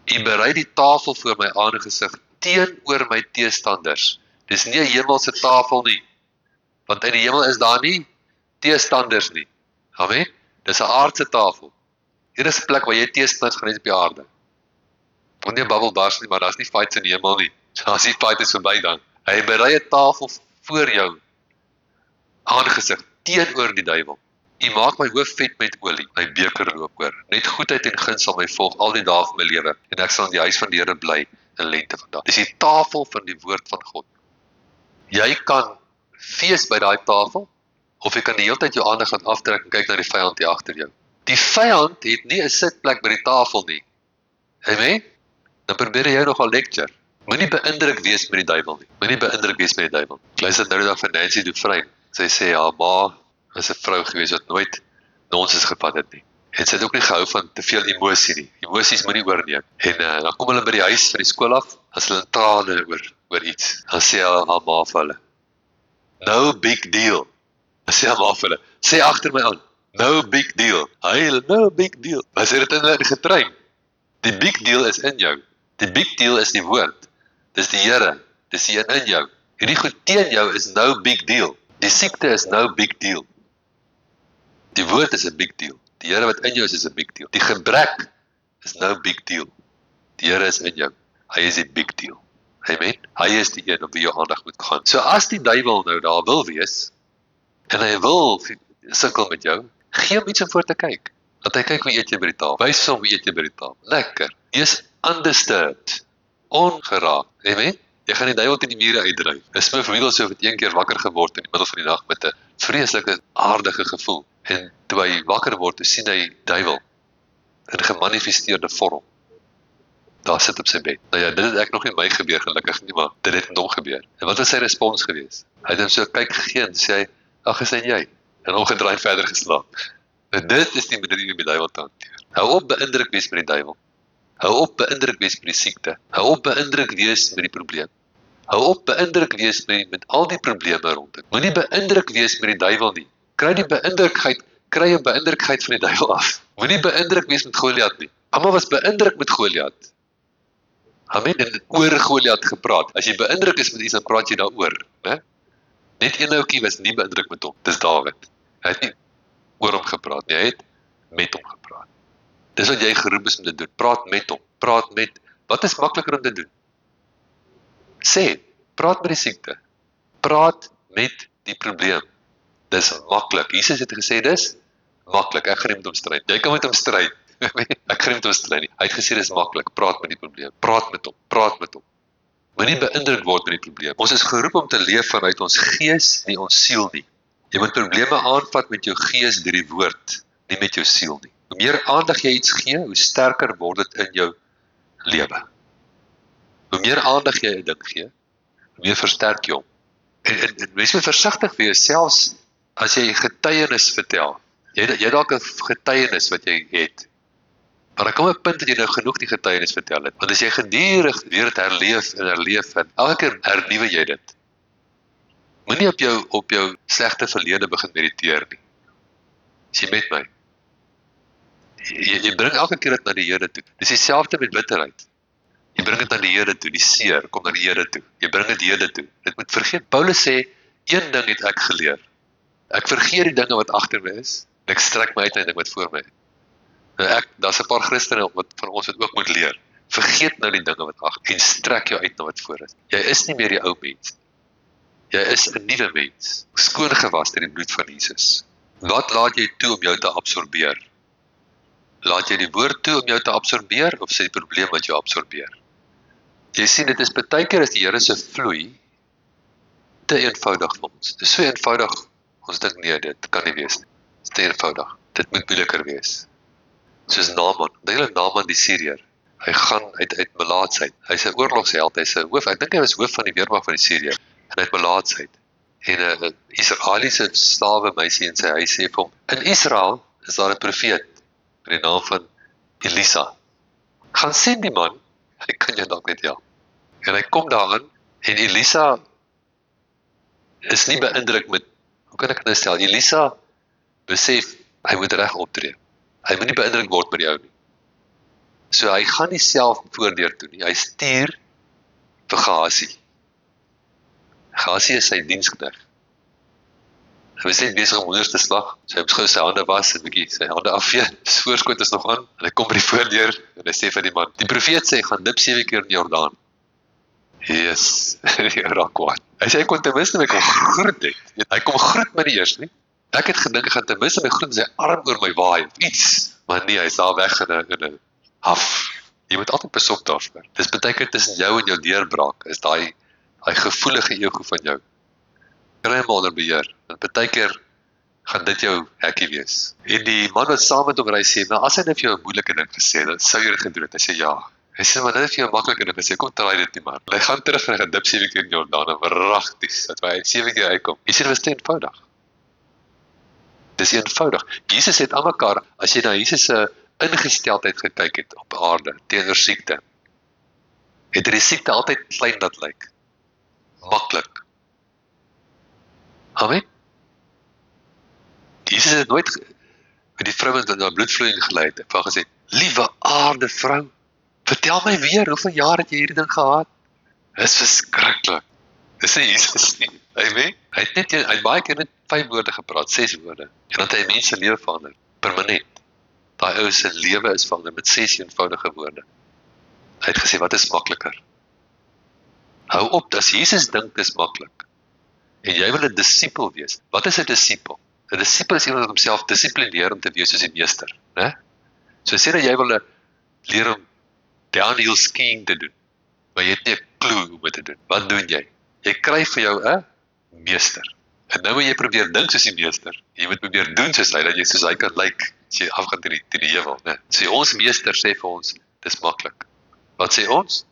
U berei die tafel voor my aangesig teenoor my teestanders. Dis nie 'n hemelse tafel nie, want in die hemel is daar nie teestanders nie. Amen. Dis 'n aardse tafel. Hier is 'n plek waar jy teestanders gaan hê op die aarde. Want nie 'n bubbel bars nie, maar daar's nie fights in die hemel nie. As die fight is verby dan. Hy berei 'n tafel voor jou aangesig teenoor die duiwel. U maak my hoof vet met olie, my beker loop oor. Net goedheid en guns sal my volg al die dae van my lewe, en ek sal in die huis van die Here bly in lengte van dae. Dis die tafel van die woord van God. Jy kan fees by daai tafel, of jy kan die hele tyd jou aandag laat aftrek en kyk na die vyand hier agter jou. Die vyand het nie 'n sitplek by die tafel nie. Amen? Dan probeer jy nog 'n lecture. Moenie beïndruk wees met die duiwel nie. Moenie beïndruk wees met die duiwel. Ek luister nou die dag van Nancy Dufresne. Sy sê haar ma was 'n vrou gewees wat nooit nonsens gevat het nie. En sy het ook nie gehou van te veel emosie nie. Emosies moenie oorneem. En dan kom hulle by die huis van die skool af, as hulle in trane oor iets. Dan sê haar ma vir hulle, no big deal. Dan sê haar ma vir hulle, sê agter my aan, no big deal. Hy, no big deal. Maar sy het dit in hulle getrein. Die big deal is in jou. Die big deal is die woord. Dis die Here. Dis die een in jou. Hierdie goed teen jou is no big deal. Die siekte is no big deal. Die woord is 'n big deal. Die Here wat in jou is 'n big deal. Die gebrek is no big deal. Die Here is in jou. Hy is die big deal. Amen. Hy is die een op wie jou aandag moet gaan. So as die duiwel nou daar wil wees, en hy wil sukkel met jou, gee hom iets om voor te kyk. Dat hy kyk hoe eet jy by die tafel. Wys hom hoe eet jy by die tafel. Lekker. Jy's undisturbed. Ongeraak. Amen. Jy gaan die duiwel teen die mure uitdryf. Smith Wigglesworth het een keer wakker geword in die middel van die nag met 'n vreeslike aardige gevoel. En toe hy wakker word, toe sien hy duiwel in gemanifesteerde vorm. Daar sit op sy bed. Nou ja, dit het ek nog nie my gebeur gelukkig nie, maar dit het met hom gebeur. En wat was sy respons gewees? Hy het hom so kyk gegee en sê hy, ag, is dit jy? En omgedraai verder geslaap. Nou dit is die manier om die duiwel te hanteer. Hou op beïndruk wees met die duiwel. Hou op beïndruk wees met die siekte. Hou op beïndruk wees met die probleem. Hou op beïndruk wees met al die probleme rondom. Moenie beïndruk wees met die duiwel nie. Kry 'n beïndrukheid van die duiwel af. Moenie beïndruk wees met Goliat nie. Almal was beïndruk met Goliat. Amen, en oor Goliat gepraat. As jy beïndruk is met iets, dan praat jy daaroor, né? Net een ouetjie was nie beïndruk met hom. Dis Dawid. Hy het nie oor hom gepraat nie, hy het met hom gepraat. Dis wat jy geroep is om te doen. Praat met hom. Praat met. Wat is makliker om te doen? Sê, praat met die siekte. Praat met die probleem. Dis maklik. Jesus het gesê dis maklik. Ek gaan nie met hom stryd. Jy kan met hom stryd. Ek gaan nie met hom stryd nie. Hy het gesê dis maklik. Praat met die probleem. Praat met hom. Praat met hom. Moenie beïndruk word met die probleem. Ons is geroep om te leef vanuit ons gees, nie ons siel nie. Jy moet probleme aanvat met jou gees deur die woord, nie met jou siel nie. Hoe meer aandag jy iets gee, hoe sterker word dit in jou lewe. Hoe meer aandag jy 'n ding gee, hoe meer versterk jy hom. En wees maar versigtig vir jouself as jy getuienis vertel. Jy dalk 'n getuienis wat jy het. Maar daar kom 'n punt dat jy nou genoeg die getuienis vertel het. Want as jy gedurig weer dit herleef en elke keer hernuwe jy dit. Moenie op jou slegte verlede begin mediteer nie. Is jy met my? Jy bring elke keer dit na die Here toe. Dis dieselfde met bitterheid. Jy bring dit aan die Here toe, die seer kom na die Here toe. Jy bring dit Here toe. Dit moet vergeet. Paulus sê, een ding het ek geleer. Ek vergeet die dinge wat agter my is, en ek strek my uit na die ding wat voor my is. Nou daar's 'n paar Christene wat van ons wat ook moet leer. Vergeet nou die dinge wat agter en strek jou uit na wat voor is. Jy is nie meer die ou mens. Jy is 'n nuwe mens, skoon gewas deur die bloed van Jesus. Wat laat jy toe om jou te absorbeer? Laat jy die woord toe om jou te absorbeer, of sê die probleem wat jou absorbeer? Jy sien, dit is baie keer as die Here se vloei te eenvoudig vir ons. Dit is so eenvoudig, ons dink nee, dit kan nie wees nie. Dit is eenvoudig. Dit moet moeiliker wees. Soos Naaman, dink Naaman die Syriër. Hy gaan uit melaatsheid. Hy's 'n oorlogsheld, hy's 'n hoof. Ek dink hy was hoof van die weermag van die Syrië en uit melaatsheid. En 'n Israeliese slawe meisie in sy huis sê vir hom: "In Israel is daar 'n profeet met die naam van Elisa. Gaan sien die man, hy kan jou dalk net help." En hy kom daaraan en Elisa is nie beïndruk met, hoe kan ek dit nou stel? Elisa besef hy moet reg optree. Hy moet nie beïndruk word met die ou nie. So hy gaan nie self voordeur toe nie. Hy stuur vir Gehazi. Gehazi is sy diensknegt. Hy was net besig om hoenders te slag. So hy moet gou sy hande was en 'n bietjie sy hande afvee. Sy voorskoot is nog aan. En hy kom by die voordeur en hy sê vir die man: "Die profeet sê gaan dip 7 keer in die Jordaan." Yes, die raak kwaad. Hy sê hy kon ten minste my kom groet het. Hy kom groet my die eers nie. Ek het gedink hy gaan ten minste my groet en sy arm oor my waai of iets. Maar nee, hy's daar weg in 'n haf. Jy moet altyd besop daarvoor. Dis baie keer tussen jou en jou deurbraak is daai gevoelige ego van jou. Kry hom onder beheer. Want baie keer gaan dit jou hekkie wees. En die man wat saam met hom ry sê, "Nou as hy net vir jou 'n moeilike ding gesê, dan sou jy dit gedoen het." Hy sê ja. Hy sê maar dit is vir jou 'n maklike ding gesê. Kom try dit nie maar. Hy gaan terug en hy gaan dip 7 keer in Jordaan en wragties dat hy 7 keer uitkom. Jy sê dit was te eenvoudig. Dis eenvoudig. Jesus het aan mekaar, as jy na Jesus se ingesteldheid gekyk het op aarde teenoor siekte, het die siekte altyd klein dat lyk. Maklik. Amen. Jesus het nooit met die vrou wat na bloedvloeiing gelei het, van gesê: "Liewe aarde vrou, vertel my weer, hoeveel jaar het jy hierdie ding gehad?" Dis verskriklik. Dis nie Jesus nie. Amen. Hy het baie keer net 5 woorde gepraat, 6 woorde. En dat hy mense lewe verander, permanent. Daai ou se lewe is verander met 6 eenvoudige woorde. Hy het gesê, wat is makliker? Hou op, as Jesus dink dis maklik. En jy wil 'n disipel wees. Wat is 'n disipel? 'n Disipel is iemand wat homself dissiplineer om te wees soos die meester, né? So sê dat jy wil leer om downhill skiing te doen, maar jy het nie 'n klou hoe om dit te doen. Wat doen jy? Jy kry vir jou 'n meester. En nou moet jy probeer dink soos die meester. Jy moet probeer doen soos hy, dat jy soos hy kan lyk, as jy afgaan teen die heuwel, né? So ons meester sê vir ons, dis maklik. Wat sê ons?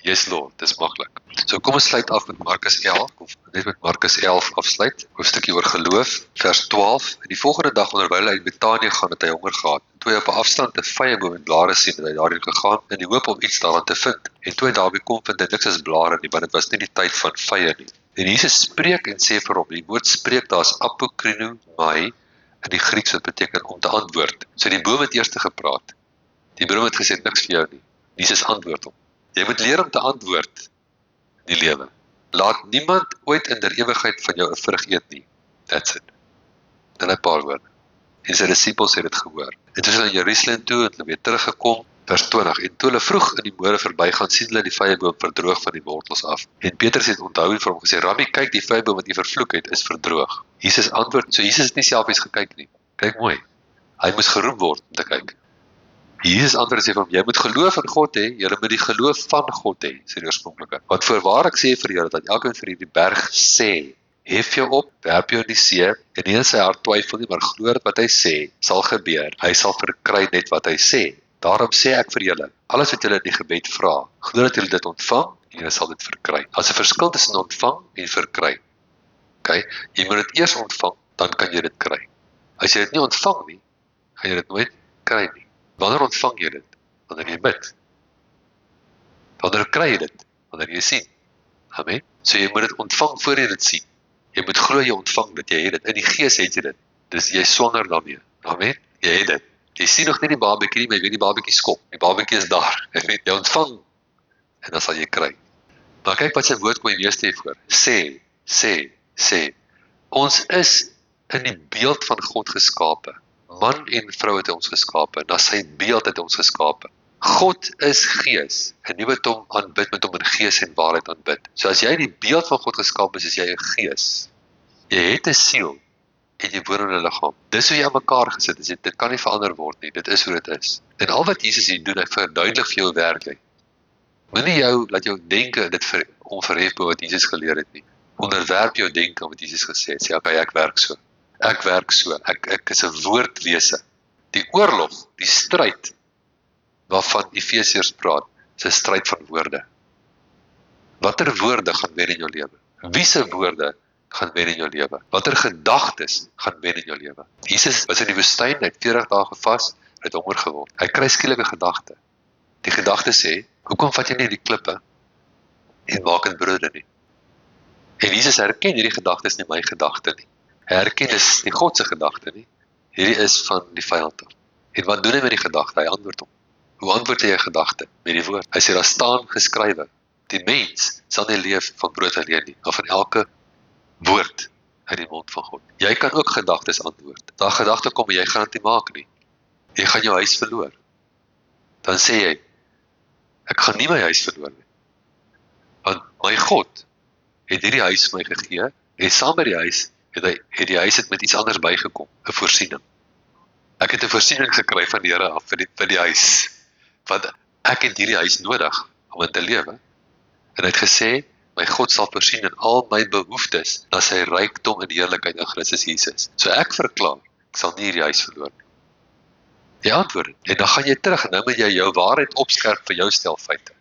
Yes Lord, dis maklik. So kom ons sluit af met Markus 11, of net met Markus 11 afsluit, hoofstukkie oor geloof, vers 12. En die volgende dag onderwyl hy uit Betanië gaan, het hy honger gehad. En toe hy op 'n afstand 'n vyeboom en blare sien, het hy daarheen gegaan in die hoop om iets daaraan te vind. En toe hy daarby kom, vind hy niks as blare nie, want dit was nie die tyd van vye nie. En Jesus spreek en sê vir hom, die woord spreek, daar is apokrinomai in die Grieks, wat beteken om te antwoord. So die boom het eers gepraat. Die boom het gesê niks vir jou nie. Jesus antwoord hom. Jy moet leer om te antwoord in die lewe. Laat niemand ooit in der ewigheid van jou 'n vrug eet nie. That's it. Dan 'n paar woorde. En sy disippels het dit gehoor. En toe is hulle in Jerusalem toe, het hulle weer teruggekom, vers 20. En toe hulle vroeg in die môre verbygaan, sien hulle die vyeboom verdroog van die wortels af. En Petrus het onthou en vir hom gesê, Rabbi, kyk, die vyeboom wat jy vervloek het, is verdroog. Jesus antwoord, so Jesus het nie self eens gekyk nie. Kyk mooi. Hy moes geroep word om te kyk. Jesus antwoord sê vir hom, jy moet geloof in God hê, jy moet die geloof van God hê, sê die oorspronklike. Want voorwaar ek sê vir julle, dat elkeen vir hierdie berg sê, hef jou op, werp jou in die see, en nie in sy hart twyfel nie, maar glo dat wat hy sê, sal gebeur. Hy sal verkry net wat hy sê. Daarom sê ek vir julle, alles wat julle in die gebed vra, glo dat julle dit ontvang, en julle sal dit verkry. As 'n verskil tussen ontvang en verkry. Okay? Jy moet dit eers ontvang, dan kan jy dit kry. As jy dit nie ontvang nie, gaan jy dit nooit kry nie. Wanneer ontvang jy dit? Wanneer jy bid. Wanneer kry jy dit? Wanneer jy sien. Amen. So jy moet dit ontvang voor jy dit sien. Jy moet glo jy ontvang dit, jy het dit. In die gees het jy dit. Dus jy swanger daarmee. Amen. Jy het dit. Jy sien nog nie die babatjie nie, maar jy weet die babatjie skop. Die babatjie is daar. Jy ontvang. En dan sal jy kry. Maar kyk wat sy woord kom jy meeste hiervoor. Sê. Ons is in die beeld van God geskape. Man en vrou het ons geskape, na sy beeld het ons geskape. God is gees, en nie wat hom aanbid, met hom in gees en waarheid aanbid. So as jy in die beeld van God geskape is jy 'n gees. Jy het 'n siel, en jy woon in 'n liggaam. Dis hoe jy aan mekaar gesit is, dit kan nie verander word nie, dit is hoe dit is. En al wat Jesus hier doen, hy verduidelik vir jou werklik. Moenie laat jou denke dit onverhef bo wat Jesus geleer het nie. Onderwerp jou denke aan wat Jesus gesê het, sê, okay, ek werk so. Ek werk so, ek is 'n woordwese. Die oorlog, die stryd, waarvan Efesiërs praat, is 'n stryd van woorde. Watter woorde gaan wen in jou lewe? Wie se woorde gaan wen in jou lewe? Watter gedagtes gaan wen in jou lewe? Jesus was in die woestyn, hy het 40 dae gevas, hy het honger geword. Hy kry skielik 'n gedagte. Die gedagte sê, hoekom vat jy nie die klippe en maak dit brode nie? En Jesus herken hierdie gedagte is nie my gedagte nie. Hy herken is nie God se gedagte nie. Hierdie is van die vyand af. En wat doen hy met die gedagte? Hy antwoord hom. Hoe antwoord jy 'n gedagte? Met die woord. Hy sê daar staan geskrywe, die mens sal nie leef van brood alleen nie, maar van elke woord uit die mond van God. Jy kan ook gedagtes antwoord. Daar gedagte kom en jy gaan dit nie maak nie. Jy gaan jou huis verloor. Dan sê jy, ek gaan nie my huis verloor nie. Want my God het hierdie huis vir my gegee, en saam met die huis het die huis met iets anders bygekom, 'n voorsiening. Ek het 'n voorsiening gekry van die Here af vir die huis. Want ek het hierdie huis nodig om in te lewe. En hy het gesê, my God sal voorsien in al my behoeftes na sy rykdom in heerlikheid in Christus Jesus. So ek verklaar, ek sal nie hierdie huis verloor nie. Jy antwoord, en dan gaan jy terug en nou moet jy jou waarheid opskerp vir jou stel feite.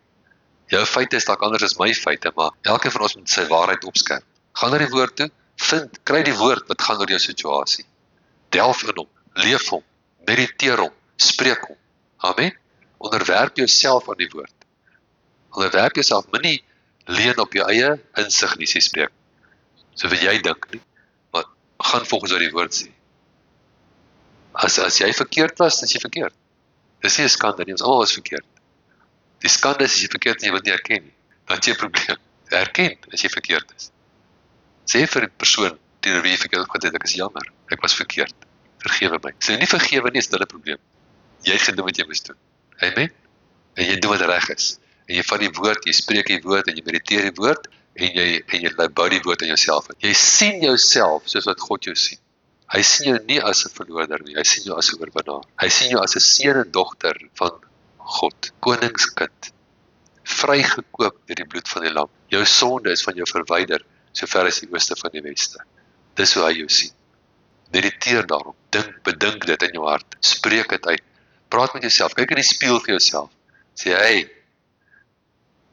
Jou feite is dalk anders as my feite, maar elkeen van ons moet sy waarheid opskerp. Gaan na die woord toe, kry die woord wat gaan oor jou situasie. Delf in hom, leef hom, mediteer hom, spreek hom. Amen. Onderwerp jouself aan die woord. Onderwerp jouself, moenie leun op jou eie insig nie, sê spreek. So wat jy dink nie, maar gaan volgens wat die woord sê. As jy verkeerd was, is jy verkeerd. Dis nie 'n skande nie, ons almal was verkeerd. Die skande is as jy verkeerd is en jy wil nie erken nie. Dan het jy 'n probleem. Erken as jy verkeerd is. Sê vir die persoon teenoor wie jy verkeerd het, ek is jammer, ek was verkeerd. Vergewe my. As jy nie vergewe nie, is dit 'n probleem. Jy het gedoen wat jy moes doen. Amen. En jy doen wat reg is. En jy vat die woord, jy spreek die woord en jy mediteer die woord en jy bou die woord in jouself. Jy sien jouself soos wat God jou sien. Hy sien jou nie as 'n verloorder nie, hy sien jou as 'n oorwinnaar. Hy sien jou as 'n seun en dogter van God, koningskind, vrygekoop deur die bloed van die lam. Jou sonde is van jou verwyder, sover as die ooste van die weste. Dis hoe hy jou sien. Mediteer daarop, bedink dit in jou hart, spreek dit uit. Praat met jouself, kyk in die spieël vir jouself. Sê, hey,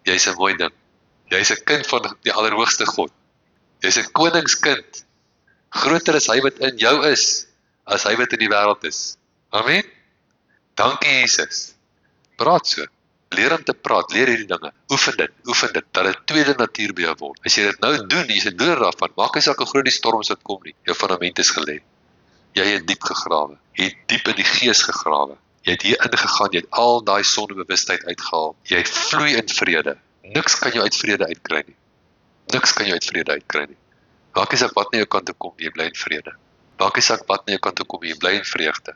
jy's 'n mooi ding. Jy's 'n kind van die Allerhoogste God. Jy's 'n koningskind. Groter is hy wat in jou is, as hy wat in die wêreld is. Amen. Dankie Jesus. Praat so. Leer om te praat, leer hierdie dinge. Oefen dit, dat dit tweede natuur by jou word. As jy dit nou doen, jy's 'n doener daarvan, maak nie saak hoe groot die storms wat kom nie. Jou fundament is gelê. Jy het diep gegrawe. Jy het diep in die gees gegrawe. Jy het hier ingegaan, jy het al daai sondebewustheid uitgehaal. Jy vloei in vrede. Niks kan jou uit vrede uitkry nie. Niks kan jou uit vrede uitkry nie. Maak nie saak wat na jou kant toe kom, jy bly in vrede. Maak nie saak wat na jou kant toe kom, jy bly in vreugde.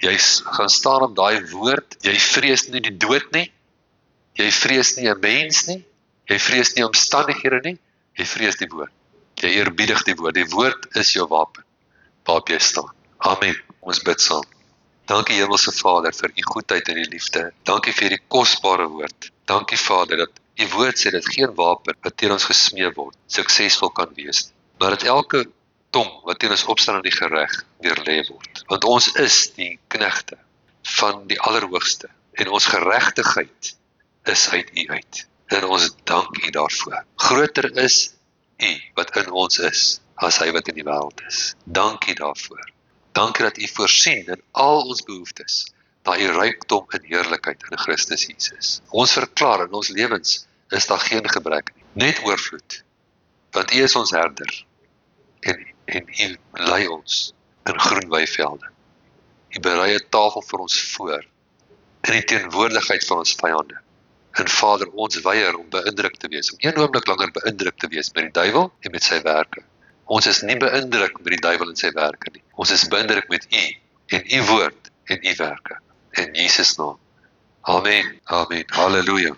Jy gaan staan op daai woord, jy vrees nie die dood nie, jy vrees nie 'n mens nie, jy vrees nie omstandighede nie, jy vrees die woord. Jy eerbiedig die woord. Die woord is jou wapen waarop jy staan. Amen. Ons bid saam. Dankie Hemelse Vader vir u goedheid en u liefde. Dankie vir die kosbare woord. Dankie Vader dat u woord sê dat geen wapen wat teen ons gesmee word suksesvol kan wees, maar dat elke tong wat teen ons opstaan in die gereg weerlê word. Want ons is die knegte van die Allerhoogste en ons geregtigheid is uit u uit. En ons dank u daarvoor. Groter is u wat in ons is as hy wat in die wêreld is. Dankie daarvoor. Dankie dat u voorsien in al ons behoeftes, na u rykdom in heerlikheid in Christus Jesus. Ons verklaar in ons lewens is daar geen gebrek nie, net oorvloed. Want u is ons herder en u lei ons in groen weivelde. U berei 'n tafel vir ons voor in die teenwoordigheid van ons vyande. En Vader, ons weier om beïndruk te wees, om een oomblik langer beïndruk te wees met die duiwel en met sy werke. Ons is nie beïndruk met die duiwel en sy werke nie. Ons is beïndruk met u en u woord en u werke. In Jesus naam. Amen. Amen. Halleluja.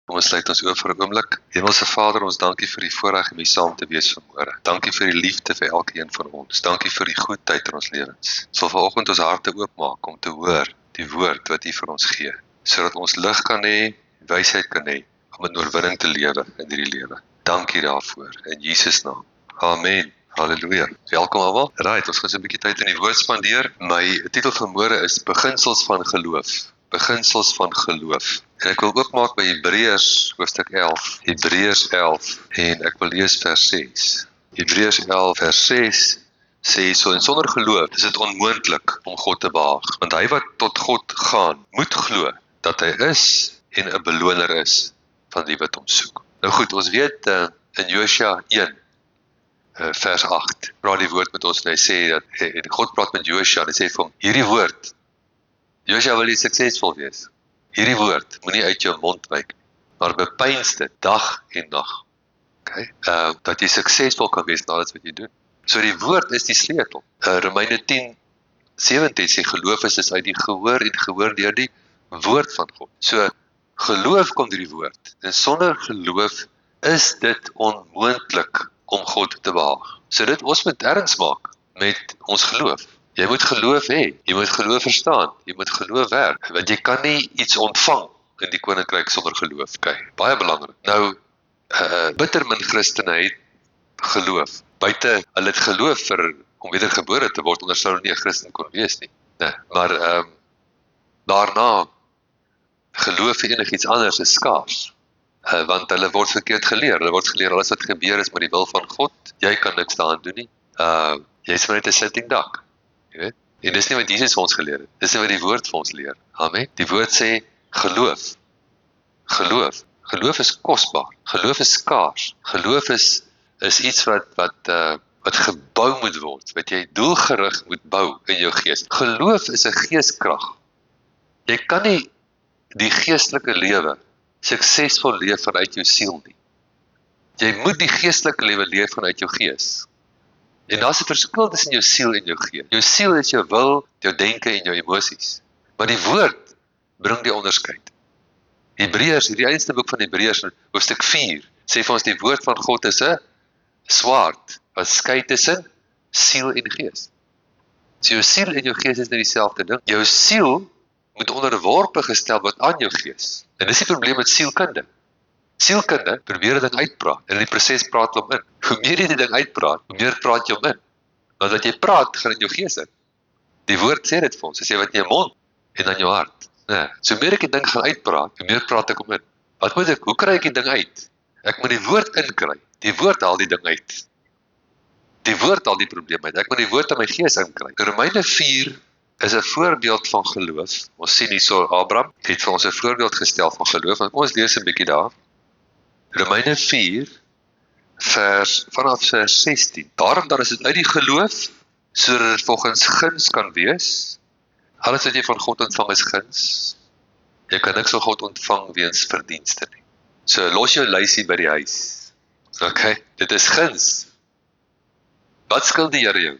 Kom ons sluit ons oop vir 'n oomblik. Hemelse Vader, ons dankie vir die voorreg om hier saam te wees vanmôre. Dankie vir die liefde vir elkeen van ons. Dankie vir die goedheid in ons lewens. Ons wil vanoggend ons harte oopmaak om te hoor die woord wat U vir ons gee, sodat ons lig kan hê, wysheid kan hê om in oorwinning te lewe in hierdie lewe. Dankie daarvoor in Jesus naam. Amen. Halleluja. Welkom almal. Right, ons gaan so 'n bietjie tyd in die woord spandeer. My titel vanmôre is Beginsels van geloof. Beginsels van geloof. En ek wil oopmaak by Hebreërs hoofstuk 11. Hebreërs 11 en ek wil lees vers 6. Hebreërs 11 vers 6 sê so, en sonder geloof is dit onmoontlik om God te behaag, want hy wat tot God gaan, moet glo dat hy is en 'n beloner is van die wat hom soek. Nou goed, ons weet in Josua 1 vers 8, praat die woord met ons en hy sê dat en God praat met Josua en hy sê vir hom, hierdie woord, Josua, wil jy suksesvol wees? Hierdie woord moenie uit jou mond wyk, maar bepeins dit dag en nag. Okay? Dat jy suksesvol kan wees na alles wat jy doen. So die woord is die sleutel. Romeine 10:17 sê geloof is uit die gehoor en gehoor deur die woord van God. So geloof kom deur die woord. En sonder geloof is dit onmoontlik om God te behaag. So dit ons moet erns maak met ons geloof. Jy moet geloof hê, jy moet geloof verstaan, jy moet geloof werk, want jy kan nie iets ontvang in die koninkryk sonder geloof. Okay, baie belangrik. Nou, bitter min Christene het geloof. Buite hulle het geloof vir om wedergebore te word, anders sou hulle nie 'n Christen kon wees nie. Nee, maar daarna geloof vir enigiets anders is skaars. Want hulle word verkeerd geleer. Hulle word geleer alles wat gebeur is met die wil van God. Jy kan niks daaraan doen nie. Jy is maar net 'n sitting duck. Jy weet? En dis nie wat Jesus vir ons geleer het. Dis nie wat die woord vir ons leer. Amen. Die woord sê geloof. Geloof. Geloof is kosbaar. Geloof is skaars. Geloof is iets wat gebou moet word. Wat jy doelgerig moet bou in jou gees. Geloof is 'n geeskrag. Jy kan nie die geestelike lewe suksesvol leef vanuit jou siel nie. Jy moet die geestelike lewe leef vanuit jou gees. En daar's 'n verskil tussen jou siel en jou gees. Jou siel is jou wil, jou denke en jou emosies. Maar die woord bring die onderskeid. Hebreërs, hierdie eerste boek van Hebreërs, hoofstuk 4, sê vir ons die woord van God is 'n swaard wat skei tussen siel en gees. So jou siel en jou gees is nie dieselfde ding. Jou siel moet onderworpe gestel word aan jou gees. En dis die probleem met sielkunde. Sielkunde probeer dit uitpraat en in die proses praat hom in. Hoe meer jy die ding uitpraat, hoe meer praat jy hom in. Want wat jy praat, gaan in jou gees in. Die woord sê dit vir ons. Hy sê wat in jou mond en in jou hart. Nee, so meer ek die ding gaan uitpraat, hoe meer praat ek hom in. Wat moet ek, hoe kry ek die ding uit? Ek moet die woord inkry. Die woord haal die ding uit. Die woord haal die probleem uit. Ek moet die woord in my gees inkry. Romeine 4 is 'n voorbeeld van geloof. Ons sien hierso Abraham het vir ons 'n voorbeeld gestel van geloof. Kom ons lees 'n bietjie daar. Romeine 4 vanaf vers 16. Daarom dan is dit uit die geloof sodat dit volgens guns kan wees. Alles wat jy van God ontvang is guns. Jy kan niks van God ontvang weens verdienste nie. So los jou lysie by die huis. Okay, dit is guns. Wat skuld die Here jou?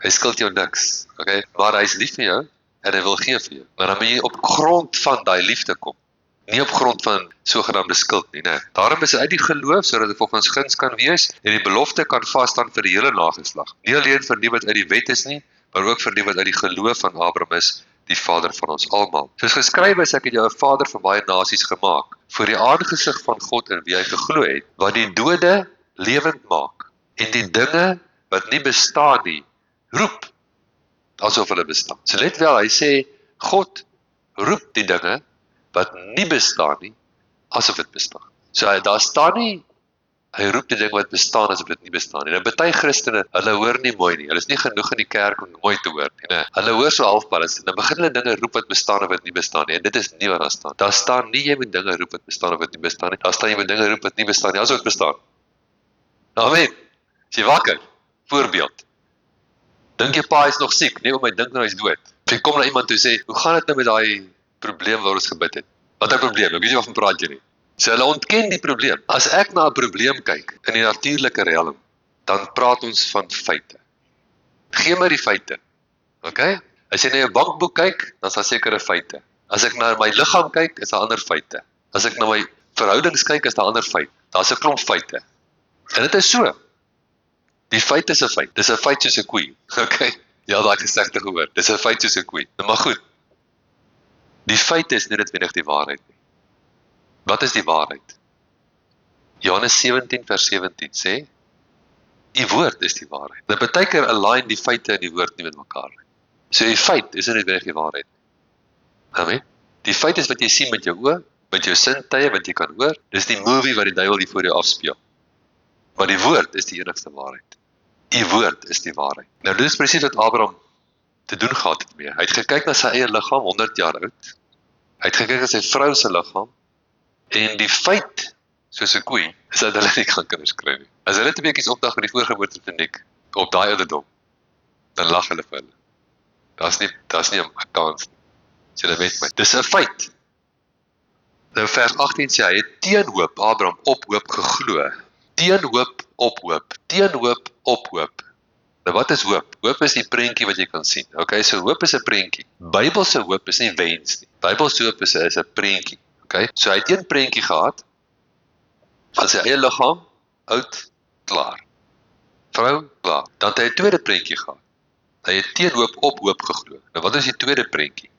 Hy skuld jou niks. Okay, maar hy is lief vir jou en hy wil gee vir jou. Maar dan moet jy op grond van daai liefde kom. Nie op grond van sogenaamde skuld nie, nee. Daarom is dit uit die geloof sodat dit volgens guns kan wees en die belofte kan vasstaan vir die hele nageslag. Nie alleen vir die wat uit die wet is nie, maar ook vir die wat uit die geloof van Abraham is, die vader van ons almal. Soos geskrywe is, ek het jou 'n vader van baie nasies gemaak, voor die aangesig van God in wie hy geglo het, wat die dode lewend maak en die dinge wat nie bestaan nie, roep asof hulle bestaan. So let wel, hy sê God roep die dinge wat nie bestaan nie, asof dit bestaan. So daar staan nie, hy roep die ding wat bestaan asof dit nie bestaan nie. Nou baie Christene, hulle hoor nie mooi nie. Hulle is nie genoeg in die kerk om mooi te hoor nie. Nee. Hulle hoor so halfpad. Dan begin hulle dinge roep wat bestaan of wat nie bestaan nie. En dit is nie wat daar staan. Daar staan nie jy moet dinge roep wat bestaan of wat nie bestaan nie. Daar staan jy moet dinge roep wat nie bestaan nie, asof dit bestaan. Amen. Is jy wakker? Voorbeeld. Dink jy pa is nog siek? Nee, my dink nou hy is dood. Jy kom na iemand toe sê, hoe gaan dit nou met daai probleem waar ons gebid het? Wat 'n probleem? Ek weet nie waarvan praat jy nie. So hulle ontken die probleem. As ek na 'n probleem kyk in die natuurlike realm, dan praat ons van feite. Gee my die feite. Okay? As jy na jou bankboek kyk, dan is daar sekere feite. As ek na my liggaam kyk, is daar ander feite. As ek na my verhoudings kyk, is daar ander feit. Daar's 'n klomp feite. En dit is so. Die feit is 'n feit. Dis 'n feit soos 'n koei. Okay? Ja, daai gesegde gehoor. Dis 'n feit soos 'n koei. Maar goed. Die feit is nie noodwendig die waarheid nie. Wat is die waarheid? Johannes 17 vers 17 sê, die woord is die waarheid. Nou baie keer align die feite en die woord nie met mekaar nie. So die feit is nie noodwendig die waarheid nie. Amen. Die feit is wat jy sien met jou oë, met jou sintuie wat jy kan hoor. Dis die movie wat die duiwel hier voor jou afspeel. Maar die woord is die enigste waarheid. Die woord is die waarheid. Nou dit is presies wat Abraham te doen gehad het mee. Hy het gekyk na sy eie liggaam, 100 jaar oud. Hy het gekyk na sy vrou se liggaam. En die feit, soos 'n koei, is dat hulle nie kan kinders kry nie. As hulle 2 weekies opdag met die voorgeboorte kliniek, op daai ouderdom, dan lag hulle vir hulle. Daar's nie 'n kans nie. So hulle weet my. Dis 'n feit. Nou vers 18 sê hy het teen hoop Abraham op hoop geglo. Teen hoop op hoop. Teen hoop op hoop. Nou wat is hoop? Hoop is die prentjie wat jy kan sien. Okay, so hoop is 'n prentjie. Bybelse hoop is nie wens nie. Bybelse hoop is 'n prentjie. Okay? So hy het een prentjie gehad van sy eie liggaam, oud, klaar. Vrou, klaar. Dan het hy 'n tweede prentjie gehad. Hy het teen hoop op hoop geglo. Nou wat is die tweede prentjie?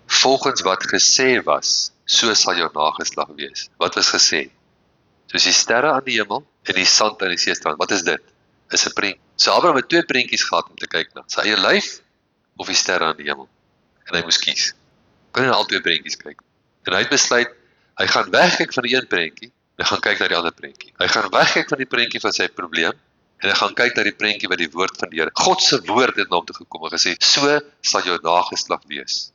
Volgens wat gesê was, so sal jou nageslag wees. Wat was gesê? Soos die sterre aan die hemel en die sand aan die seestrand. Wat is dit? Is 'n prentjie. So Abraham het 2 prentjies gehad om te kyk na. Sy eie lyf of die sterre aan die hemel. En hy moes kies. Kan nie na al 2 prentjies kyk. En hy het besluit, hy gaan wegkyk van die een prentjie, en hy gaan kyk na die ander prentjie. Hy gaan wegkyk van die prentjie van sy probleem, en hy gaan kyk na die prentjie wat die woord van die Here. God se woord het na hom toe gekom en gesê, so sal jou nageslag wees.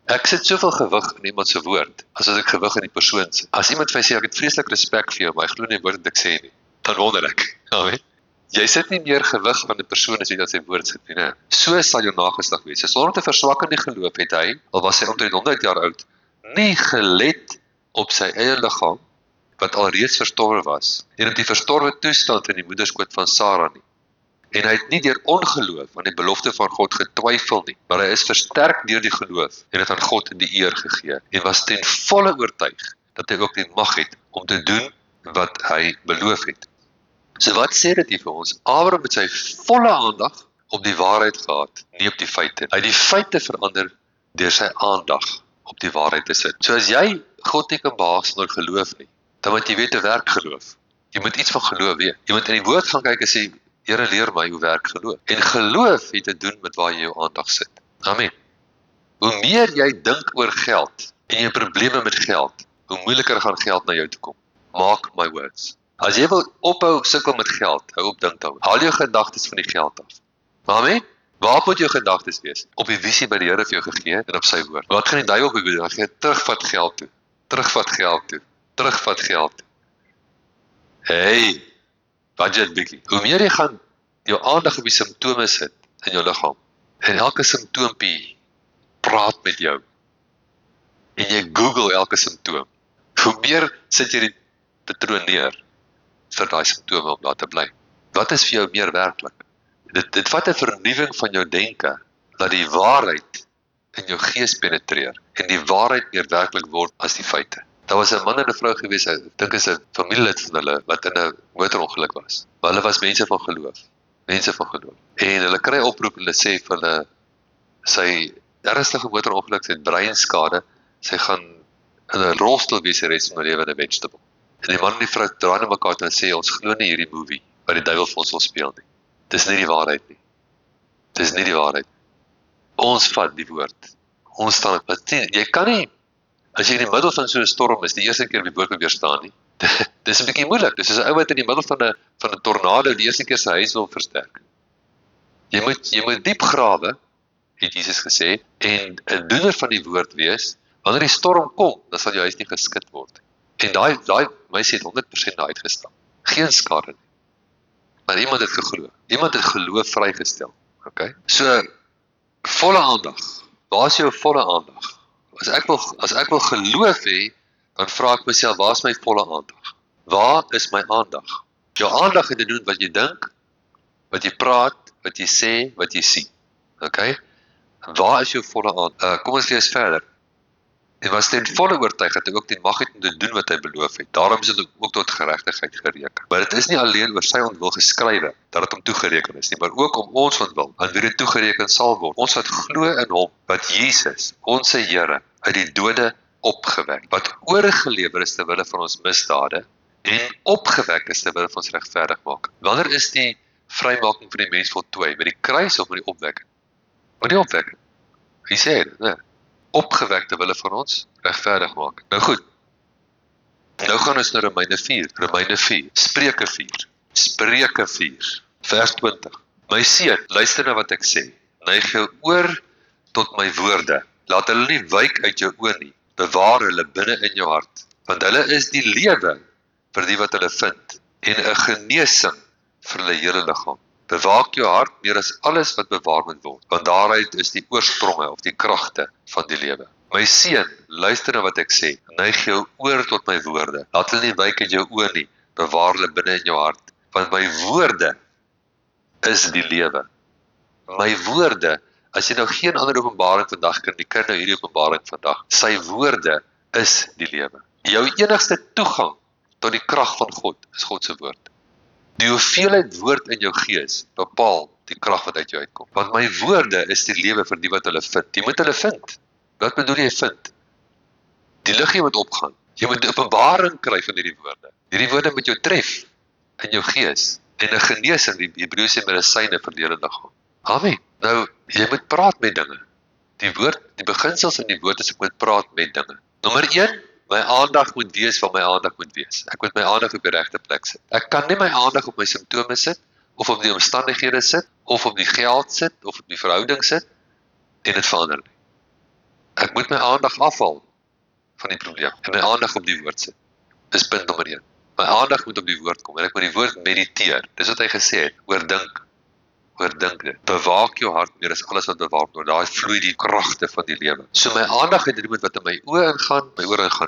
Ek sit soveel gewig in iemand se woord, as ek gewig in die persoon sit. As iemand vir my sê, ek het vreeslik respek vir jou, maar ek glo nie woord wat ek sê nie, dan wonder ek. Amen. Jy sit nie meer gewig aan 'n persoon as jy dat sy woord sit nie, né? So sal jou nageslag wees. So sonder te verswak in die geloof het hy, al was hy omtrent 100 jaar oud, nie gelet op sy eie liggaam, wat alreeds verstorwe was, en op die verstorwe toestand in die moederskoot van Sara nie. En hy het nie deur ongeloof aan die belofte van God getwyfel nie, maar hy is versterk deur die geloof, en het aan God in die eer gegee, en was ten volle oortuig, dat hy ook die mag het, om te doen wat hy beloof het. So wat sê dit hier vir ons? Abraham het sy volle aandag op die waarheid gehad, nie op die feite. Hy het die feite verander deur sy aandag op die waarheid te sit. So as jy God nie kan behaag sonder geloof nie, dan moet jy weet hoe werk geloof. Jy moet iets van geloof weet. Jy moet in die woord gaan kyk en sê, Here leer my hoe werk geloof. En geloof het te doen met waar jy jou aandag sit. Amen. Hoe meer jy dink oor geld en jy probleme met geld, hoe moeiliker gaan geld na jou toe kom. Mark my words. As jy wil ophou sukkel met geld, hou op dink daaroor. Haal jou gedagtes van die geld af. Amen. Waar moet jou gedagtes wees? Op die visie by die Here vir jou gegee en op sy woord. Wat gaan die duiwel doen? Hy gaan terugvat geld toe. Terugvat geld toe. Terugvat geld toe. Hey, budget bietjie. Hoe meer jy gaan jou aandag op die simptome sit in jou liggaam, en elke simptoompie praat met jou, en jy Google elke simptoom, hoe meer sit jy die patroon neer vir daai simptome om daar te bly. Wat is vir jou meer werklik? Dit vat 'n vernuwing van jou denke, dat die waarheid in jou gees penetreer, en die waarheid meer werklik word as die feite. Daar was 'n man en 'n vrou gewees, ek dink is 'n familielid van hulle, wat in 'n motorongeluk was. Maar hulle was mense van geloof. Mense van geloof. En hulle kry oproep en hulle sê vir hulle, sy ernstige motorongeluk, sy het breinskade, sy gaan in 'n rolstoel wees die res van haar lewe in 'n vegetable. En die man en die vrou draai na mekaar toe en sê, ons glo nie hierdie movie, wat die duiwel vir ons wil speel nie. Dis nie die waarheid nie. Dis nie die waarheid. Ons vat die woord. Ons staan op. Jy kan nie, as jy in die middel van so 'n storm is, die eerste keer die woord probeer staan nie. Dis 'n bietjie moeilik. Dis soos 'n ou wat in die middel van 'n tornado die eerste keer sy huis wil versterk. Jy moet diep grawe, het Jesus gesê, en 'n doener van die woord wees. Wanneer die storm kom, dan sal jou huis nie geskit word. En daai meisie het 100% daar uitgestap. Geen skade nie. Maar iemand het geglo. Iemand het geloof vrygestel. Okay? So volle aandag. Waar is jou volle aandag? As ek wil geloof hê, dan vra ek myself, waar is my volle aandag? Waar is my aandag? Jou aandag het te doen wat jy dink, wat jy praat, wat jy sê, wat jy sien. Okay? Waar is jou volle aandag? Kom ons lees verder. En was ten volle oortuig dat hy ook die mag het om te doen wat hy beloof het. Daarom is dit ook tot geregtigheid gereken. Maar dit is nie alleen oor sy ontwil geskrywe dat dit hom toegereken is nie, maar ook om ons ontwil, aan wie dit toegereken sal word. Ons wat glo in hom, wat Jesus, ons Here, uit die dode opgewek, wat oorgelewer is ter wille van ons misdade en opgewek is ter wille van ons regverdigmaking. Wanneer is die vrymaking vir die mens voltooi? Met die kruis of met die opwekking? Met die opwekking. Wie sê dit? Nee. Opgewek ter wille van ons regverdigmaking. Nou goed. Nou gaan ons na Romeine 4, Spreuke 4, vers 20. My seun, luister na wat ek sê. Neig jou oor tot my woorde. Laat hulle nie wyk uit jou oë nie. Bewaar hulle binne in jou hart, want hulle is die lewe vir die wat hulle vind en 'n genesing vir hulle hele liggaam. Bewaak jou hart meer as alles wat bewaar moet word, want daaruit is die oorspronge of die kragte van die lewe. My seun, luister na wat ek sê. Neig jou oor tot my woorde. Laat hulle nie wyk uit jou oë nie. Bewaar hulle binne in jou hart, want my woorde is die lewe. My woorde, as jy nou geen ander openbaring vandag kan, jy kan nou hierdie openbaring vandag. Sy woorde is die lewe. Jou enigste toegang tot die krag van God is God se woord. Die hoeveelheid woord in jou gees bepaal die krag wat uit jou uitkom. Want my woorde is die lewe vir die wat hulle vind. Jy moet hulle vind. Wat bedoel jy vind? Die lig jy moet opgaan. Jy moet 'n openbaring kry van hierdie woorde. Hierdie woorde moet jou tref in jou gees en 'n genesing, die Hebreëse medisyne vir die hele liggaam. Amen. Nou, jy moet praat met dinge. Die woord, die beginsels in die woord is ek moet praat met dinge. Nommer 1, my aandag moet wees waar my aandag moet wees. Ek moet my aandag op die regte plek sit. Ek kan nie my aandag op my simptome sit, of op die omstandighede sit, of op die geld sit, of op die verhouding sit, en dit verander nie. Ek moet my aandag afhaal van die probleem, en my aandag op die woord sit. Dis punt nommer 1. My aandag moet op die woord kom, en ek moet die woord mediteer. Dis wat hy gesê het, oordink dit. Bewaak jou hart meer as alles wat bewaak word. Daar vloei die kragte van die lewe. So my aandag het te doen met wat in my oë ingaan,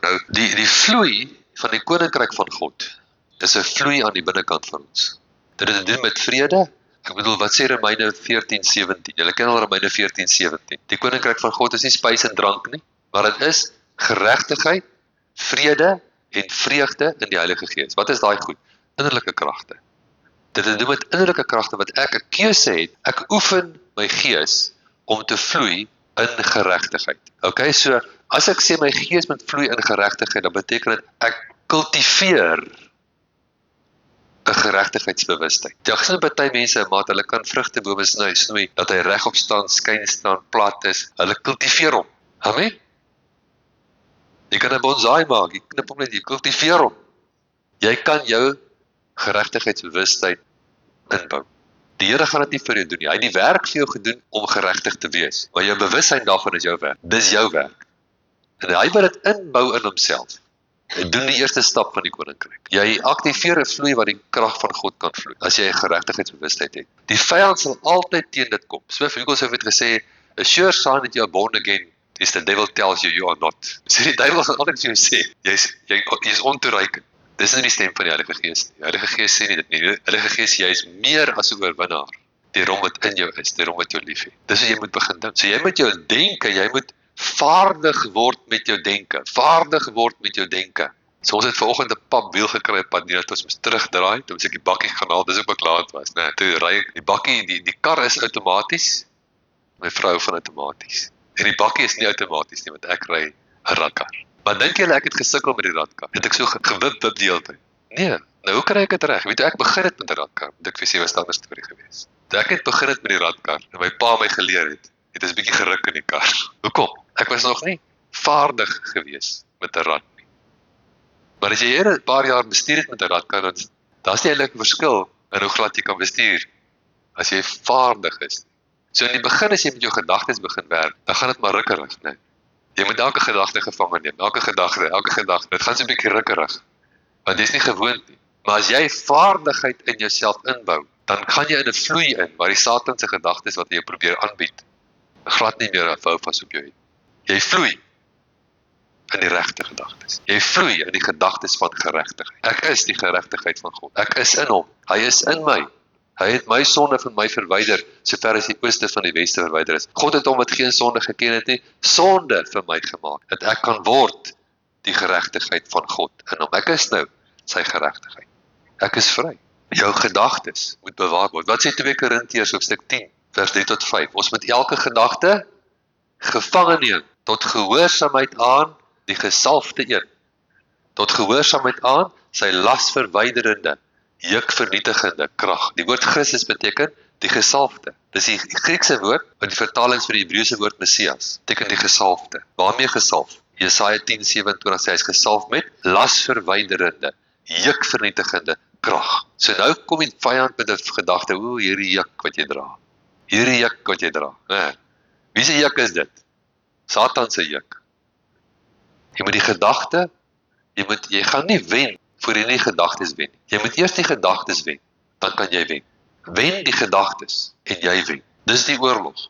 Nou, die vloei van die koninkryk van God, is 'n vloei aan die binnekant van ons. Dit het te doen met vrede. Ek bedoel, wat sê Romeine 14:17? Julle ken al Romeine 14:17. Die koninkryk van God is nie spys en drank nie, maar dit is geregtigheid, vrede en vreugde in die Heilige Gees. Wat is daai goed? Innerlike kragte. Dit het te doen met innerlike kragte wat ek 'n keuse het. Ek oefen my gees om te vloei in geregtigheid. Okay, so as ek sê my gees moet vloei in geregtigheid, dan beteken dit ek kultiveer 'n geregtigheidsbewustheid. Jy sien baie mense, maat, hulle kan vrugtebome snoei, dat hy regop staan, skyn staan, plat is. Hulle kultiveer hom. Amen. Jy kan 'n bonsai maak, jy knip hom net, jy kultiveer hom. Jy kan jou geregtigheidsbewustheid inbou. Die Here gaan dit nie vir jou doen nie. Hy het die werk vir jou gedoen om geregtig te wees. Maar jou bewussyn daarvan is jou werk. Dis jou werk. En hy wil dit inbou in homself. Hy doen die eerste stap van die koninkryk. Jy aktiveer 'n vloei wat die krag van God kan vloei, as jy 'n geregtigheidsbewustheid het. Die vyand sal altyd teen dit kom. Smith Wigglesworth het gesê, a sure sign that you are born again is the devil tells you are not. So die duiwel gaan altyd vir jou sê, jy is ontoereikend. Dis nie die stem van die Heilige Gees nie. Die Heilige Gees sê nie dit nie. Die Heilige Gees sê jy is meer as 'n oorwinnaar. Deur hom wat in jou is, deur hom wat jou liefhet. Dis wat jy moet begin dink. So jy moet jou denke, jy moet vaardig word met jou denke. So ons het vanoggend 'n papwiel gekry op pad neer, toe ons moes terugdraai, toe ons ek die bakkie gaan haal, dis ook beklaard was, né? Toe ry ek die bakkie, die kar is outomaties, my vrou van outomaties. En die bakkie is nie outomaties nie, want ek ry 'n radkar. Maar dink julle ek het gesukkel met die radkar? Het ek so gewip die hele tyd? Nee, nou hoe kry ek dit reg? Weet jy, ek begin het met die radkar, moet ek vir sê was 'n ander storie gewees. Toe ek het begin het met die radkar, en my pa my geleer het ons 'n bietjie geruk in die kar. Hoekom? Ek was nog nie vaardig gewees met 'n rad nie. Maar as jy 'n paar jaar bestuur het met 'n radkar, dan daar's nie eintlik 'n verskil in hoe glad jy kan bestuur as jy vaardig is. So in die begin as jy met jou gedagtes begin werk, dan gaan dit maar rukkerig, né? Jy moet elke gedagte gevange neem, elke gedagte. Dit gaan so 'n bietjie rukkerig. Want dit is nie gewoond nie. Maar as jy vaardigheid in jouself inbou, dan gaan jy in 'n vloei in waar die Satan se gedagtes wat hy jou probeer aanbied, glad nie meer 'n hou vas op jou het. Jy vloei in die regte gedagtes. Jy vloei in die gedagtes van geregtigheid. Ek is die geregtigheid van God. Ek is in hom. Hy is in my. Hy het my sonde van my verwyder, sover as die ooste van die weste verwyder is. God het hom wat geen sonde geken het nie, sonde vir my gemaak, dat ek kan word die geregtigheid van God in hom. Ek is nou sy geregtigheid. Ek is vry. Jou gedagtes moet bewaar word. Wat sê 2 Korintiërs hoofstuk 10, vers 3 tot 5? Ons moet elke gedagte gevange neem tot gehoorsaamheid aan die gesalfde een. Tot gehoorsaamheid aan sy lasverwyderende, juk-vernietigende krag. Die woord Christus beteken die gesalfde. Dis die Griekse woord, wat die vertalings vir die Hebreëse woord Messias, beteken die gesalfde. Waarmee gesalf? Jesaja 10:27 sê hy is gesalf met lasverwyderende, juk-vernietigende krag. So nou kom die vyand met 'n gedagte, hierdie juk wat jy dra. Hierdie juk wat jy dra. Wie se juk is dit? Satan se juk. Jy moet die gedagte, jy gaan nie wen voor jy nie gedagtes wen. Jy moet eers die gedagtes wen, dan kan jy wen. Wen die gedagtes en jy wen. Dis die oorlog.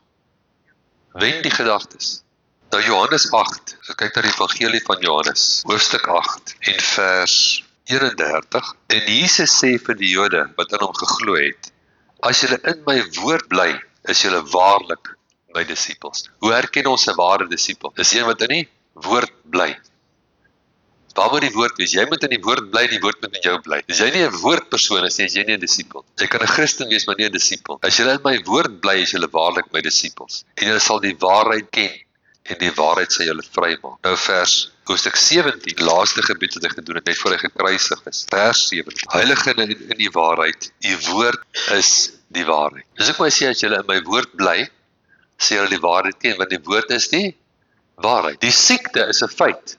Wen die gedagtes. Nou Johannes 8, so kyk na die evangelie van Johannes, hoofstuk 8 en vers 31. En Jesus sê vir die Jode wat in hom geglo het, as julle in my woord bly, is julle waarlik my disippels. Hoe herken ons 'n ware disipel? Dis een wat in die woord bly. Waar moet die woord wees? Jy moet in die woord bly, die woord moet in jou bly. As jy nie 'n woordpersoon is, is jy nie 'n disipel. Jy kan 'n Christen wees, maar nie 'n disipel. As julle in my woord bly, is julle waarlik my disippels. En julle sal die waarheid ken, en die waarheid sal julle vrymaak. Nou vers hoofstuk 17, laaste gebed wat hy gedoen het, net voor hy gekruisig is. Vers 17. Heilige in die waarheid, die woord is die waarheid. Dus ek moet sê, as julle in my woord bly, sê julle die waarheid ken, want die woord is die waarheid. Die siekte is 'n feit.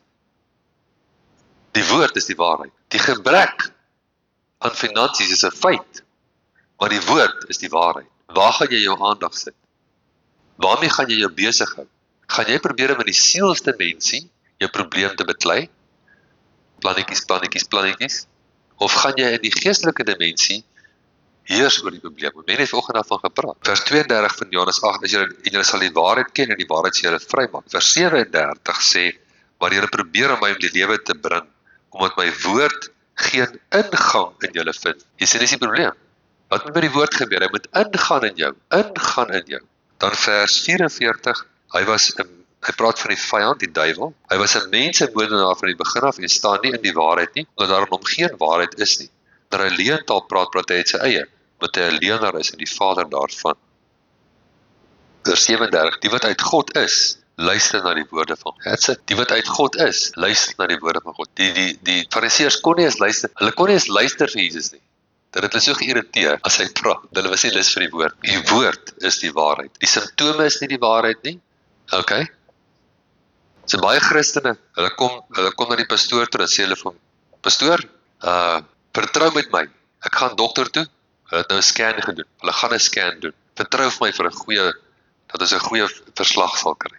Die woord is die waarheid. Die gebrek aan finansies is 'n feit, maar die woord is die waarheid. Waar gaan jy jou aandag sit? Waarmee gaan jy jou besig hou? Gaan jy probeer om in die sielsdimensie jou probleem te beklei? Plannetjies. Of gaan jy in die geestelike dimensie heers oor die probleem? Men het vanoggend daarvan gepraat. Vers 32 van Johannes 8, as julle sal die waarheid ken en die waarheid sal julle vrymaak. Vers 37 sê, maar julle probeer om my om die lewe te bring, omdat my woord geen ingang in julle vind. Jy sê, dis die probleem. Wat moet met die woord gebeur? Hy moet ingaan in jou. Dan vers 44, hy praat van die vyand, die duiwel. Hy was 'n mensemoordenaar van die begin af en staan nie in die waarheid nie, omdat daar in hom geen waarheid is nie. Dat hy leentaal praat hy uit sy eie, want hy 'n leienaar is en die vader daarvan. Vers 37, die wat uit God is, luister na die woorde van God. Die wat uit God is, luister na die woorde van God. Die Fariseërs kon nie eens luister, hulle kon nie eens luister vir Jesus nie. Dat het hulle so geïrriteer as hy praat. Hulle was nie lus vir die woord. Die woord is die waarheid. Die simptome is nie die waarheid nie. Okay? So baie Christene, hulle kom na die pastoor toe en sê hulle vir hom, pastoor, vertrou met my. Ek gaan dokter toe. Hulle het nou 'n scan gedoen. Hulle gaan 'n scan doen. Vertrou vir my dat ons 'n goeie verslag sal kry.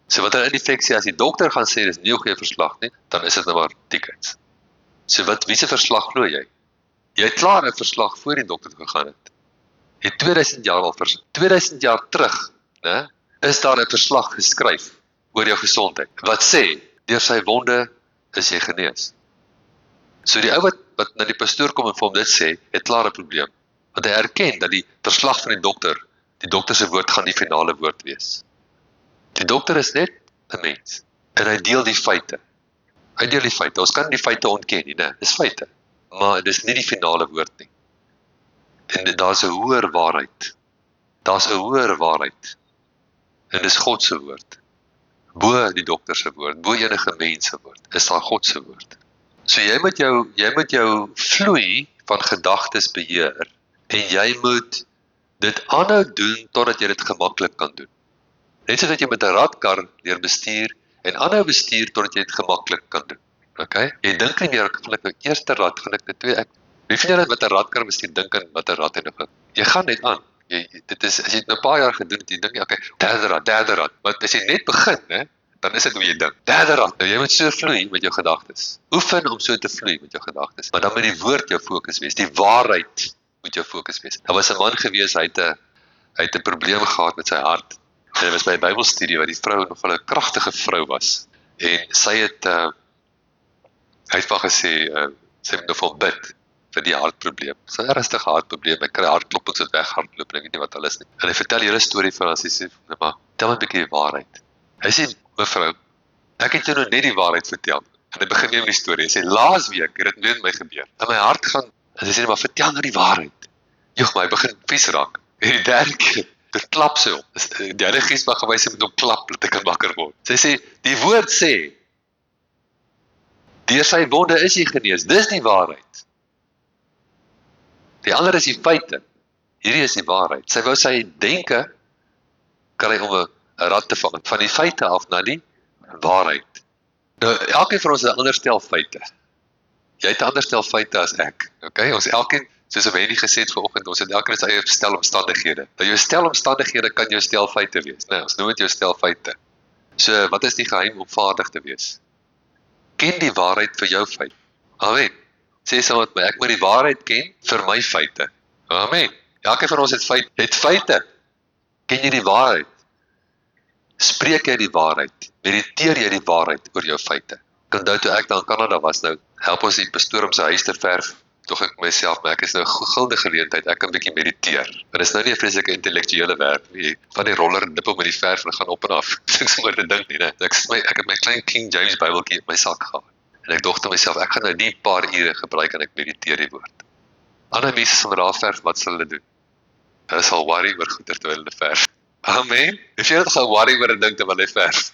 So wat 'n infeksie, as die dokter gaan sê dis nie 'n goeie verslag nie, dan is dit nou maar tickets. So wie se verslag glo jy? Jy het klaar 'n verslag voor die dokter gegaan het. Jy 2000 jaar terug, né, is daar 'n verslag geskryf oor jou gesondheid. Wat sê, deur sy wonde is jy genees. So die ou wat na die pastoor kom en vir hom dit sê, het klaar 'n probleem. Want hy erken dat die verslag van die dokter se woord gaan die finale woord wees. Die dokter is net 'n mens en hy deel die feite. Ons kan die feite ontken nie, né? Dis feite. Maar dis nie die finale woord nie. En daar's 'n hoër waarheid. En dis God se woord. Bo die dokter se woord, bo enige mens se woord, is daar God se woord. So jy moet jou vloei van gedagtes beheer en jy moet dit aanhou doen totdat jy dit gemaklik kan doen. Net soos dat jy met 'n radkar leer bestuur en aanhou bestuur totdat jy dit gemaklik kan doen. Okay? Jy dink nie meer, gaan ek nou eerste rad, gaan ek nou twee, wie van julle wat 'n radkar bestuur dink aan wat 'n rad en nog. Jy gaan net aan. As jy het nou 'n paar jaar gedoen het, jy dink okay, derde rad. Maar as jy net begin, hè, dan is dit hoe jy dink. Derde rad. Nou jy moet so vloei met jou gedagtes. Oefen om so te vloei met jou gedagtes. Maar dan moet die woord jou fokus wees. Die waarheid moet jou fokus wees. Daar was 'n man gewees, hy het 'n probleem gehad met sy hart. En hy was by 'n Bybelstudie waar die vrou nogal 'n kragtige vrou was. En sy het hy het van gesê, sy moet nou vir hom bid. vir die hartprobleem. Dis 'n ernstige hartprobleem. Ek kry hartkloppings wat weghardloop en ek weet nie wat alles nie. En hy vertel julle storie van as hy sê, maar tel 'n bietjie die waarheid. Hy sê, mevrou, ek het jou nou net die waarheid vertel. En hy begin weer met die storie. Hy sê, laasweek het dit met my gebeur. In my hart gaan, en hy sê, maar vertel nou die waarheid. Joh, maar hy begin vies raak. En die derde keer, dit klap sy op. Die Heilige Gees mag gewys met hom klap, dat hy kan wakker word. Sy sê, die woord sê, deur sy wonde is hy genees. Dis die waarheid. Die ander is die feite. Hierdie is die waarheid. Sy wou sy denke kry om 'n rad te vang. Van die feite af na die waarheid. Nou, elkeen van ons het 'n ander stel feite. Jy het 'n ander stel feite as ek. Okay? Ons elkeen, soos Wendy gesê het vanoggend, ons het elkeen sy eie stel omstandighede. Nou jou stel omstandighede kan jou stel feite wees. Nou, ons noem dit jou stel feite. So, wat is die geheim om vaardig te wees? Ken die waarheid vir jou feit. Amen. Sê saam met my, ek moet die waarheid ken vir my feite. Amen. Elkeen van ons het feite. Ken jy die waarheid? Spreek jy die waarheid? Mediteer jy die waarheid oor jou feite? Ek onthou toe ek daar in Kanada was, nou help ons die pastoor om sy huis te verf, tog ek myself, maar ek is nou 'n gulde geleentheid, ek kan 'n bietjie mediteer. Maar dis nou nie 'n vreeslike intellektuele werk nie, van die roller en nippel met die verf en gaan op en af. Ek sommer te dink nie, né? Ek het my klein King James Bybeltjie in my sak gehad. En ek dink te myself, ek gaan nou die paar ure gebruik en ek mediteer die woord. Ander mense sal daar verf, wat sal hulle doen? Hulle sal worry oor goeie terwyl hulle verf. Amen. As jy net gaan worry oor 'n ding terwyl jy verf.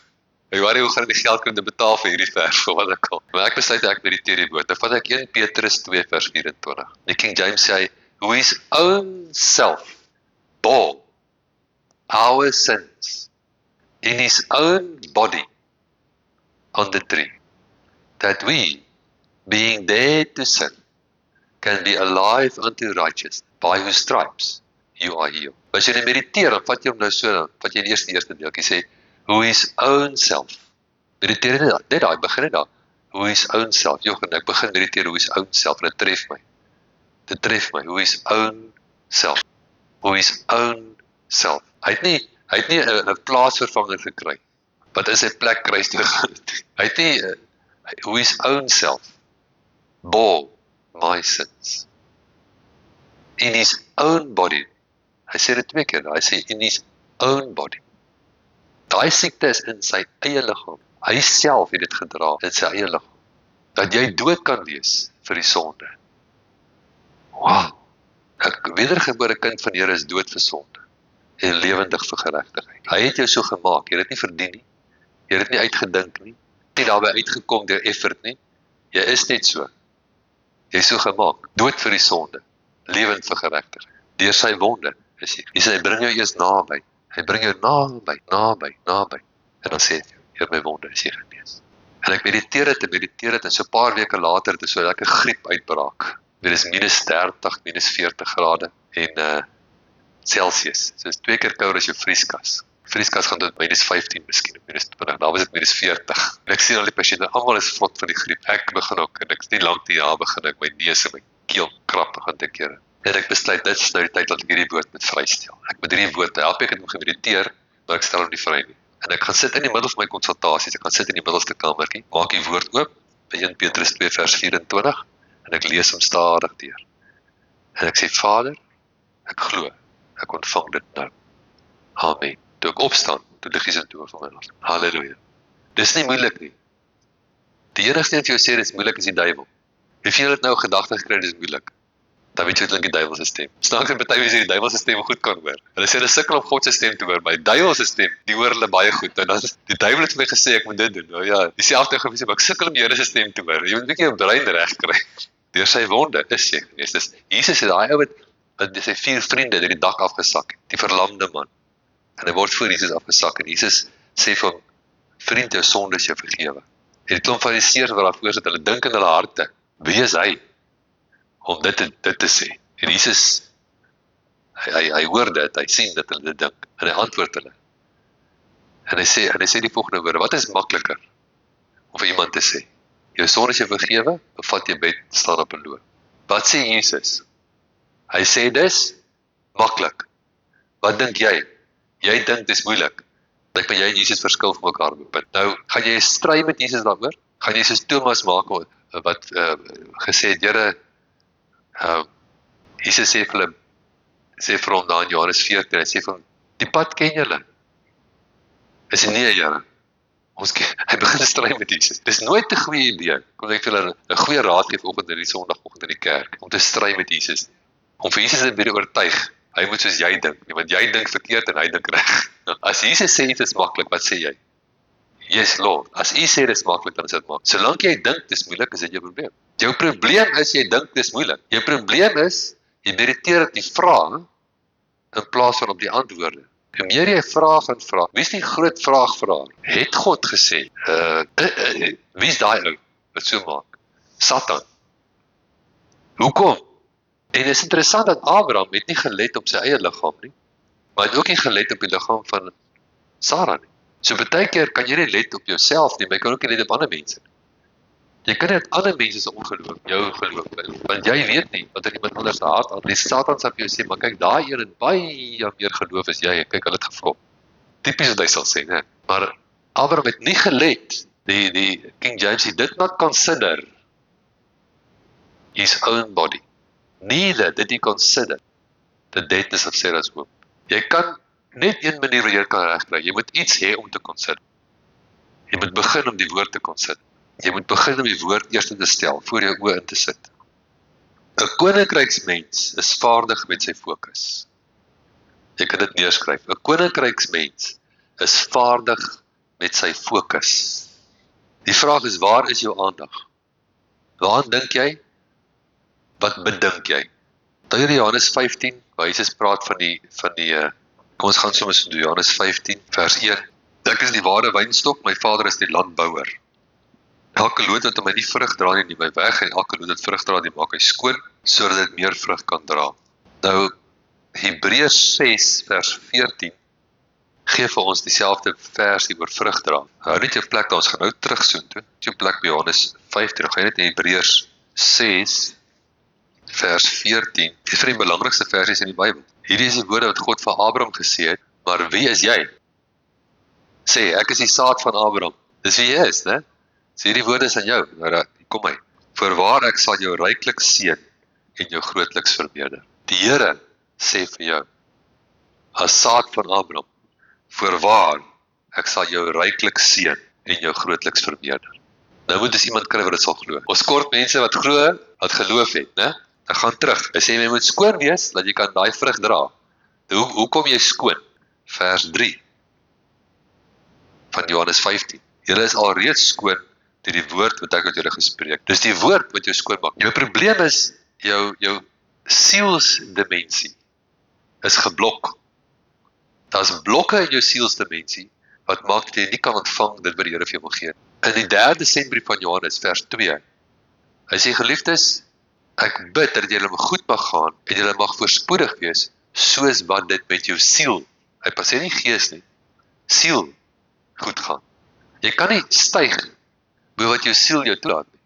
Jy worry hoe gaan ek die geld kan betaal vir hierdie verf of wat ook al. Maar ek besluit ek mediteer die woord. Nou vat ek 1 Petrus 2 vers 24. Die King James sê, who his own self bore our sins in his own body on the tree, that we, being dead to sin, can be alive unto righteousness, by whose stripes you are healed. As jy mediteer, dan vat jy hom nou so, dan vat jy die eerste deeltjie sê, who his own self. Mediteer net daai, begin net daar. Who his own self. Joh, en ek begin mediteer who his own self, en dit tref my. Dit tref my, who his own self. Who his own self. Hy het nie 'n plaasvervanger gekry, wat in sy plek kruis toe gegaan het. Hy het nie, who his own self bore my sins. In his own body. Hy sê dit 2 keer, hy sê in his own body. Daai siekte is in sy eie liggaam. Hy self het dit gedra in sy eie liggaam. Dat jy dood kan wees vir die sonde. Wow. 'n wedergebore kind van die Here is dood vir sonde en lewendig vir geregtigheid. Hy het jou so gemaak, jy het dit nie verdien nie. Jy het dit nie uitgedink nie. Nie daarby uitgekom deur effort nie. Jy is net so. Jy is so gemaak, dood vir die sonde, lewend vir geregtigheid. Deur sy wonde is jy. Hy bring jou eers naby. Hy bring jou naby. En dan sê hy, hier my wonde is jy genees. En ek mediteer het, en so 'n paar weke later, het so 'n lekker griep uitbraak. Dit is -30, -40 grade en Celsius. So is 2 keer kouer as jou vrieskas. Vrieskas gaan tot -15 miskien, -20. Daar was dit -40. En ek sien al die pasiënte, almal is vlot van die griep. Ek begin ook, en ek is nie lank die jaar begin ek my neus en my keel krap gaan te kere. En ek besluit, dit is nou die tyd dat ek hierdie woord moet vrystel. Ek moet hierdie woord help, ek het hom gemediteer, maar ek stel hom nie vry nie. En ek gaan sit in die middel van my konsultasies, ek gaan sit in die middelste kamertjie, maak die woord oop, by 1 Petrus 2 vers 24, en ek lees hom stadig deur. En ek sê, Vader, ek glo, ek ontvang dit nou. Amen. Toe ek opstaan, toe lig hy toe van my af. Halleluja. Dis nie moeilik nie. Die enigste wat jy sê, dis moeilik is die duiwel. As jy dit nou gedagte gekry, dis moeilik. Dan weet jy klink die duiwel se stem. Snaaks en party mense die duiwel se stem goed kan hoor. Hulle sê hulle sukkel om God se stem te hoor, maar die duiwel se stem, die hoor hulle baie goed. En dan die duiwel het vir my gesê ek moet dit doen. Nou ja, dieselfde gewees, maar ek sukkel om die Here se stem te hoor. Jy moet 'n bietjie jou brein reg kry. Deur sy wonde is jy genees. Dis Jesus het daai ou wat sy 4 vriende deur die dak afgesak het, die verlamde man. En hy word voor Jesus afgesak en Jesus sê vir hom, vriend, jou sonde is jou vergewe. En die klomp fariseërs wat daar voor sit, hulle dink in hulle harte, wie is hy om dit te sê? En Jesus, hy hoor dit, hy sien dat hulle dit dink, en hy antwoord hulle. En hy sê die volgende woorde, wat is makliker om vir iemand te sê? Jou sonde is jou vergewe, of vat jy bed, staan op en loop. Wat sê Jesus? Hy sê dis maklik. Wat dink jy? Jy dink dis moeilik. Dink maar jy en Jesus verskil van mekaar op 'n punt. Nou, gaan jy stry met Jesus daaroor? Gaan jy soos Thomas maak wat gesê het, Here, Jesus sê vir hom daar in Johannes 14, hy sê vir hom, die pad ken julle. Hy sê nee, Here. Hy begin te stry met Jesus. Dis nooit 'n goeie idee. Kom ek vir hulle 'n goeie raad gee vanoggend in die Sondagoggend in die kerk om te stry met Jesus. Om vir Jesus te oortuig. Hy moet soos jy dink, want jy dink verkeerd en hy dink reg. As Jesus sê dit is maklik, wat sê jy? Yes, Lord. As U sê dit is maklik, dan is dit maklik. Solank jy dink dis moeilik, is dit jou probleem. Jou probleem is jy dink dis moeilik. Jou probleem is jy mediteer op die vraag in plaas van op die antwoorde. Hoe meer jy vraag en vraag, wie is die groot vraagvraag? Het God gesê, wie is daai ou wat so maak? Satan. Hoekom? En dit is interessant dat Abraham het nie gelet op sy eie liggaam nie, maar het ook nie gelet op die liggaam van Sarah nie. So baie keer kan jy nie let op jouself nie, maar jy kan ook nie let op ander mense. Jy kan net ander mense se ongeloof, jou geloof, want jy weet nie wat er iemand anders se hart aan. Die Satan sal vir jou sê, maar kyk, daai een het baie meer geloof as jy, kyk, hulle het gevlop. Tipies wat hy sal sê, né? Maar Abraham het nie gelet, die King James, he did not consider his own body. Neither did he consider the deadness of Sarah's womb. Jy kan net een manier waar jy kan regkry. Jy moet iets hê om te consider. Jy moet begin om die woord te consider. Jy moet begin om die woord eers te stel, voor jou oë in te sit. 'n Koninkryksmens is vaardig met sy fokus. Jy kan dit neerskryf. 'n Koninkryksmens is vaardig met sy fokus. Die vraag is, waar is jou aandag? Waaraan dink jy? Wat bedink jy? Daar in Johannes 15, waar Jesus praat van die kom ons gaan soms doen Johannes 15 vers 1. Ek is die ware wynstok, my Vader is die landbouer. Elke loot wat my nie vrug dra nie, neem my weg, en elke loot wat vrug dra, die maak hy skoon, sodat dit meer vrug kan dra. Nou, Hebreërs 6 vers 14 gee vir ons dieselfde versie oor vrug dra. Hou net jou plek daar, ons gaan nou terugsoen toe. Jou plek by Johannes 15, gaan jy net in Hebreërs 6 vers 14, die vir die belangrikste versies in die Bybel. Hierdie is die woorde wat God vir Abraham gesê het, maar wie is jy? Sê, ek is die saad van Abraham. Dis wie jy is, né? Sê hierdie woorde is aan jou, nou kom hy. Voorwaar ek sal jou ryklik seën en jou grootliks vermeerder. Die Here sê vir jou, as saad van Abraham, voorwaar ek sal jou ryklik seën en jou grootliks vermeerder. Nou moet dus iemand kry wat dit sal glo. Ons kort mense wat glo, wat geloof het, né? Dan gaan terug. Hy sê jy moet skoon wees dat jy kan daai vrug dra. Hoe kom jy skoon? Vers 3 van Johannes 15. Julle is alreeds skoon deur die woord wat ek met julle gespreek. Dis die woord wat jou skoon maak. Jou probleem is jou sielsdimensie is geblok. Daar's blokke in jou sielsdimensie wat maak dat jy nie kan ontvang dit wat die Here vir jou wil gee. In die 3de sendbrief van Johannes vers 2. Hy sê geliefdes, ek bid dat julle goed mag gaan en julle mag voorspoedig wees soos wat dit met jou siel. Hy sê nie gees nie. Siel goed gaan. Jy kan nie styg bo wat jou siel jou toelaat nie.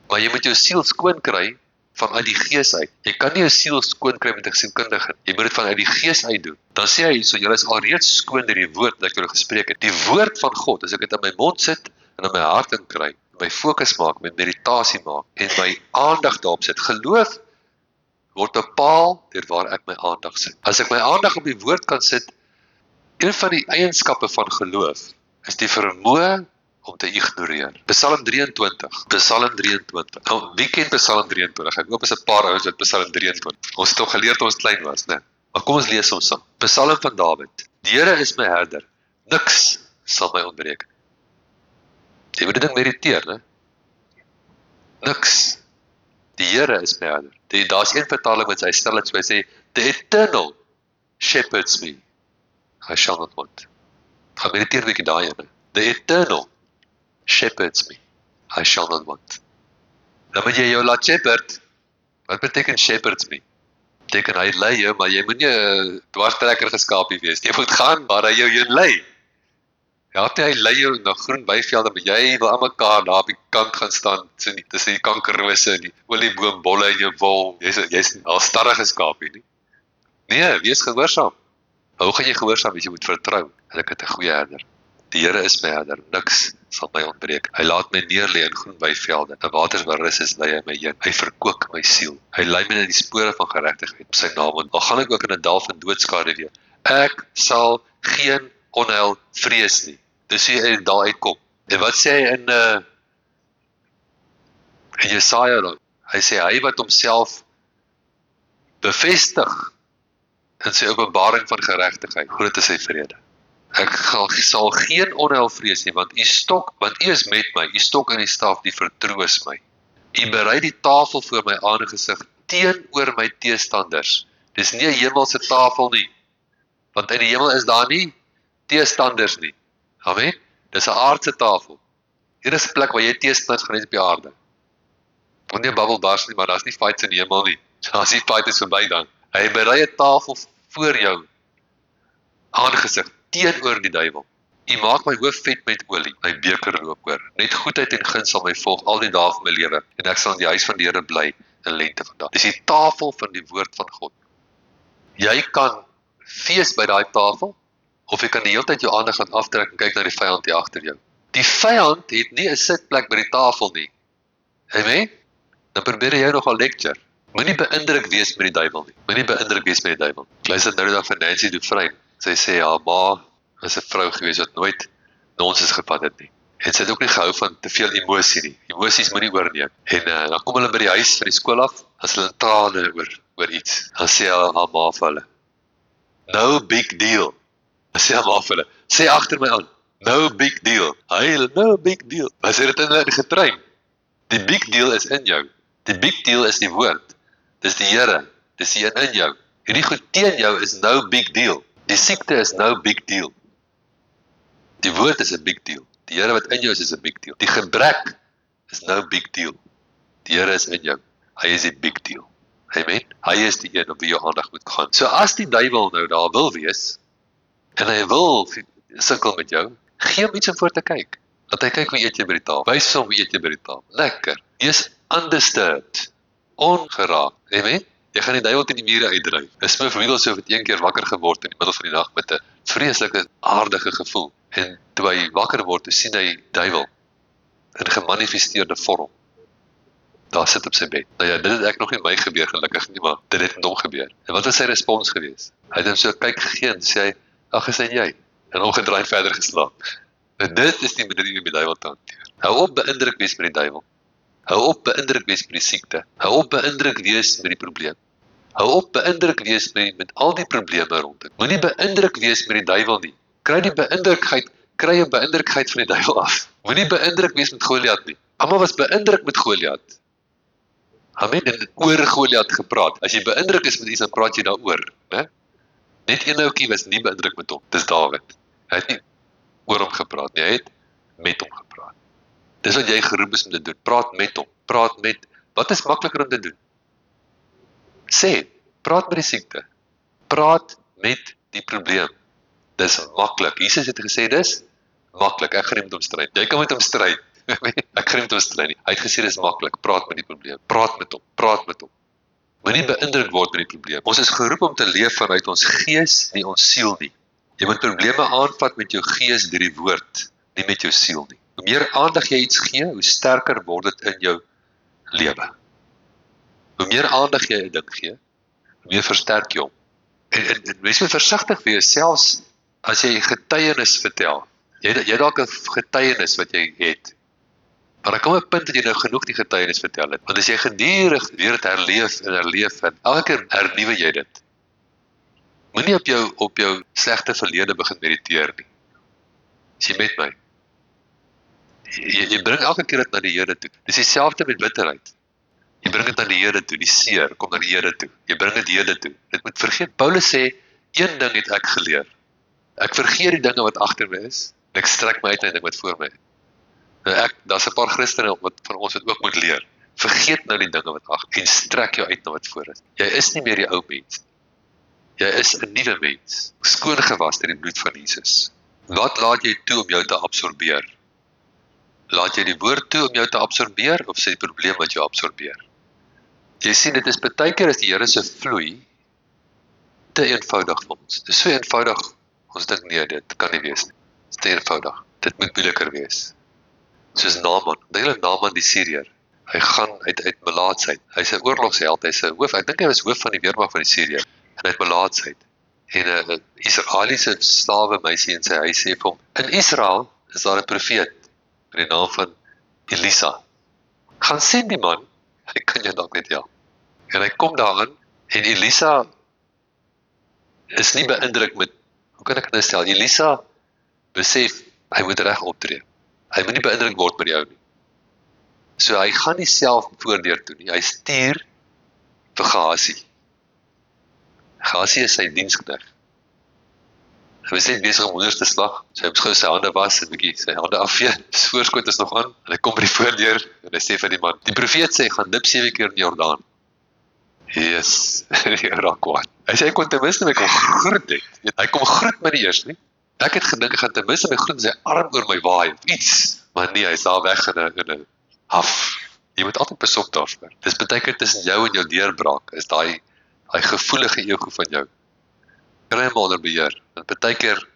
Maar jy moet jou siel skoon kry vanuit die gees uit. Jy kan nie jou siel skoon kry met 'n sielkundige. Jy moet dit vanuit die gees uit doen. Dan sê hy so, julle is alreeds skoon deur die woord wat ek julle gespreek het. Die woord van God, as ek dit in my mond sit en in my hart inkry, my fokus maak, my meditasie maak en my aandag daarop sit. Geloof word bepaal deur waar ek my aandag sit. As ek my aandag op die woord kan sit, een van die eienskappe van geloof is die vermoë om te ignoreer. Psalm 23. Nou, wie ken Psalm 23? Ek hoop is 'n paar ouens wat Psalm 23. Ons het toch geleer toe ons klein was, né? Maar kom ons lees ons saam. Psalm van Dawid. Die Here is my herder. Niks sal my ontbreek. Jy moet dit ding mediteer, né? Niks. Die Here is my herder. Daar's een vertaling wat hy stel dit so, hy sê, the eternal shepherds me. I shall not want. Gaan mediteer 'n bietjie daai ene. The eternal shepherds me. I shall not want. Dan moet jy jou laat shepherd. Wat beteken shepherds me? Beteken hy lei jou, maar jy moet nie 'n dwarstrekker geskaapie wees. Jy moet gaan waar hy jou heen lei. Ja, hy lei jou na groen weivelde, maar jy wil aan mekaar daar op die kant gaan staan, tussen die kankerrose en die olieboombolle in jou wol. Jy's al starrige skaapie nie. Nee, wees gehoorsaam. Hoe gaan jy gehoorsaam wees? Jy moet vertrou. En ek het 'n goeie herder. Die Here is my herder, niks sal my ontbreek. Hy laat my neerlê in groen weivelde, in waters waar rus is, lei hy my heen. Hy verkoop my siel. Hy lei my in die spore van geregtigheid op sy naam. Al gaan ek ook in 'n dal van doodskade, ek sal geen onheil vrees nie. Dis hoe hy daar uitkom. En wat sê hy in Jesaja dan? Hy sê hy wat homself bevestig in sy openbaring van geregtigheid, groot is sy vrede. Ek sal geen onheil vrees nie, want u is met my, u stok en die staf, die vertroos my. U berei die tafel voor my aangesig teenoor my teestanders. Dis nie 'n hemelse tafel nie, want in die hemel is daar nie teestanders nie. Amen. Dis 'n aardse tafel. Hier is 'n plek waar jy teestanders gaan hê op die aarde. Want nie 'n bubbel bars nie, maar daar's nie fights in die hemel nie. As die fight is verby dan. Hy berei 'n tafel voor jou aangesig teenoor die duiwel. U maak my hoof vet met olie, my beker loop oor. Net goedheid en guns sal my volg al die dae van my lewe, en ek sal in die huis van die Here bly in lente van dae. Dis die tafel van die woord van God. Jy kan fees by daai tafel, of jy kan die hele tyd jou aandag laat aftrek en kyk na die vyand hier agter jou. Die vyand het nie 'n sitplek by die tafel nie. Amen? Dan probeer jy nog 'n lecture. Moenie beïndruk wees met die duiwel nie. Moenie beïndruk wees met die duiwel. Ek luister nou die dag van Nancy Dufresne. Sy sê haar ma was 'n vrou gewees wat nooit nonsens gevat het nie. En sy het ook nie gehou van te veel emosie nie. Emosies moenie oorneem. En dan kom hulle by die huis van die skool af, as hulle in trane oor iets. Dan sê haar ma vir hulle, no big deal. Dan sê haar ma vir hulle, sê agter my aan, no big deal. Hy, no big deal. Maar sy het dit in hulle getrein. Die big deal is in jou. Die big deal is die woord. Dis die Here. Dis die een in jou. Hierdie goed teen jou is no big deal. Die siekte is no big deal. Die woord is 'n big deal. Die Here wat in jou is 'n big deal. Die gebrek is no big deal. Die Here is in jou. Hy is die big deal. Amen. Hy is die een op wie jou aandag moet gaan. So as die duiwel nou daar wil wees, en hy wil sukkel met jou, gee hom iets om voor te kyk. Dat hy kyk hoe eet jy by die tafel. Wys hom hoe eet jy by die tafel. Lekker. Jy's undisturbed. Ongeraak. Amen. Jy gaan die duiwel teen die mure uitdryf. Smith Wigglesworth het een keer wakker geword in die middel van die nag met 'n vreeslike aardige gevoel. En toe hy wakker word, toe sien hy duiwel in gemanifesteerde vorm. Daar sit op sy bed. Nou ja, dit het ek nog nie my gebeur gelukkig nie, maar dit het met hom gebeur. En wat was sy respons gewees? Hy het hom so kyk gegee en sê hy, ag, is dit jy? En omgedraai verder geslaap. Nou dit is die manier om die duiwel te hanteer. Hou op beïndruk wees met die duiwel. Hou op beïndruk wees met die siekte. Hou op beïndruk wees met die probleem. Hou op beïndruk wees met al die probleme rondom. Moenie beïndruk wees met die duiwel nie. Kry 'n beïndrukheid van die duiwel af. Moenie beïndruk wees met Goliat nie. Almal was beïndruk met Goliat. Amen, en oor Goliat gepraat. As jy beïndruk is met iets, dan praat jy daaroor, né? Net een ouetjie was nie beïndruk met hom. Dis Dawid. Hy het nie oor hom gepraat nie, hy het met hom gepraat. Dis wat jy geroep is om te doen. Praat met hom. Praat met. Wat is makliker om te doen? Sê, praat met die siekte. Praat met die probleem. Dis maklik. Jesus het gesê dis maklik. Ek gaan nie met hom stryd. Jy kan met hom stryd. Ek gaan nie met hom stryd nie. Hy het gesê dis maklik. Praat met die probleem. Praat met hom. Praat met hom. Moenie beïndruk word met die probleem. Ons is geroep om te leef vanuit ons gees, nie ons siel nie. Jy moet probleme aanvat met jou gees deur die woord, nie met jou siel nie. Hoe meer aandag jy iets gee, hoe sterker word dit in jou lewe. Hoe meer aandag jy 'n ding gee, hoe meer versterk jy hom. En wees maar versigtig vir jouself as jy getuienis vertel. Jy dalk 'n getuienis wat jy het. Maar daar kom 'n punt dat jy nou genoeg die getuienis vertel het. Want as jy gedurig weer dit herleef en elke keer hernuwe jy dit. Moenie op jou slegte verlede begin mediteer nie. Is jy met my? Jy bring elke keer dit na die Here toe. Dis dieselfde met bitterheid. Jy bring dit aan die Here toe, die seer kom na die Here toe. Jy bring dit Here toe. Dit moet vergeet. Paulus sê, een ding het ek geleer. Ek vergeet die dinge wat agter my is, en ek strek my uit na die ding wat voor my is. Nou daar's 'n paar Christene wat van ons wat ook moet leer. Vergeet nou die dinge wat agter en strek jou uit na wat voor is. Jy is nie meer die ou mens. Jy is 'n nuwe mens, skoon gewas deur die bloed van Jesus. Wat laat jy toe om jou te absorbeer? Laat jy die woord toe om jou te absorbeer, of sê die probleem wat jou absorbeer? Jy sien, dit is baie keer as die Here se vloei te eenvoudig vir ons. Dit is so eenvoudig, ons dink nee, dit kan nie wees nie. Te eenvoudig. Dit moet moeiliker wees. Soos Naaman, Naaman die Syriër. Hy gaan uit melaatsheid. Hy's 'n oorlogsheld, hy's 'n hoof. Ek dink hy was hoof van die weermag van die Syrië. En uit melaatsheid. En 'n Israeliese slawe meisie in sy huis sê vir hom: "In Israel is daar 'n profeet met die naam van Elisa. Gaan sien die man, hy kan jou dalk net help." En hy kom daaraan en Elisa is nie beïndruk met, hoe kan ek dit nou stel? Elisa besef hy moet reg optree. Hy moet nie beïndruk word met die ou nie. So hy gaan nie self voordeur toe nie. Hy stuur vir Gehazi. Gehazi is sy diensknegt. Hy was net besig om hoenders te slag. So hy het gou sy hande was, 'n bietjie sy hande afvee. Sy voorskoot is nog aan. En hy kom by die voordeur en hy sê vir die man: "Die profeet sê gaan dip 7 keer in die Jordaan." Yes, die raak kwaad. Hy sê hy kon ten minste my kom groet het. Hy kom groet my die eers nie. Ek het gedink hy gaan ten minste my groet en sy arm oor my waai of iets. Maar nee, hy's daar weg in 'n haf. Jy moet altyd besop daarvoor. Dis baie keer tussen jou en jou deurbraak is daai gevoelige ego van jou. Kry hom onder beheer. Want baie keer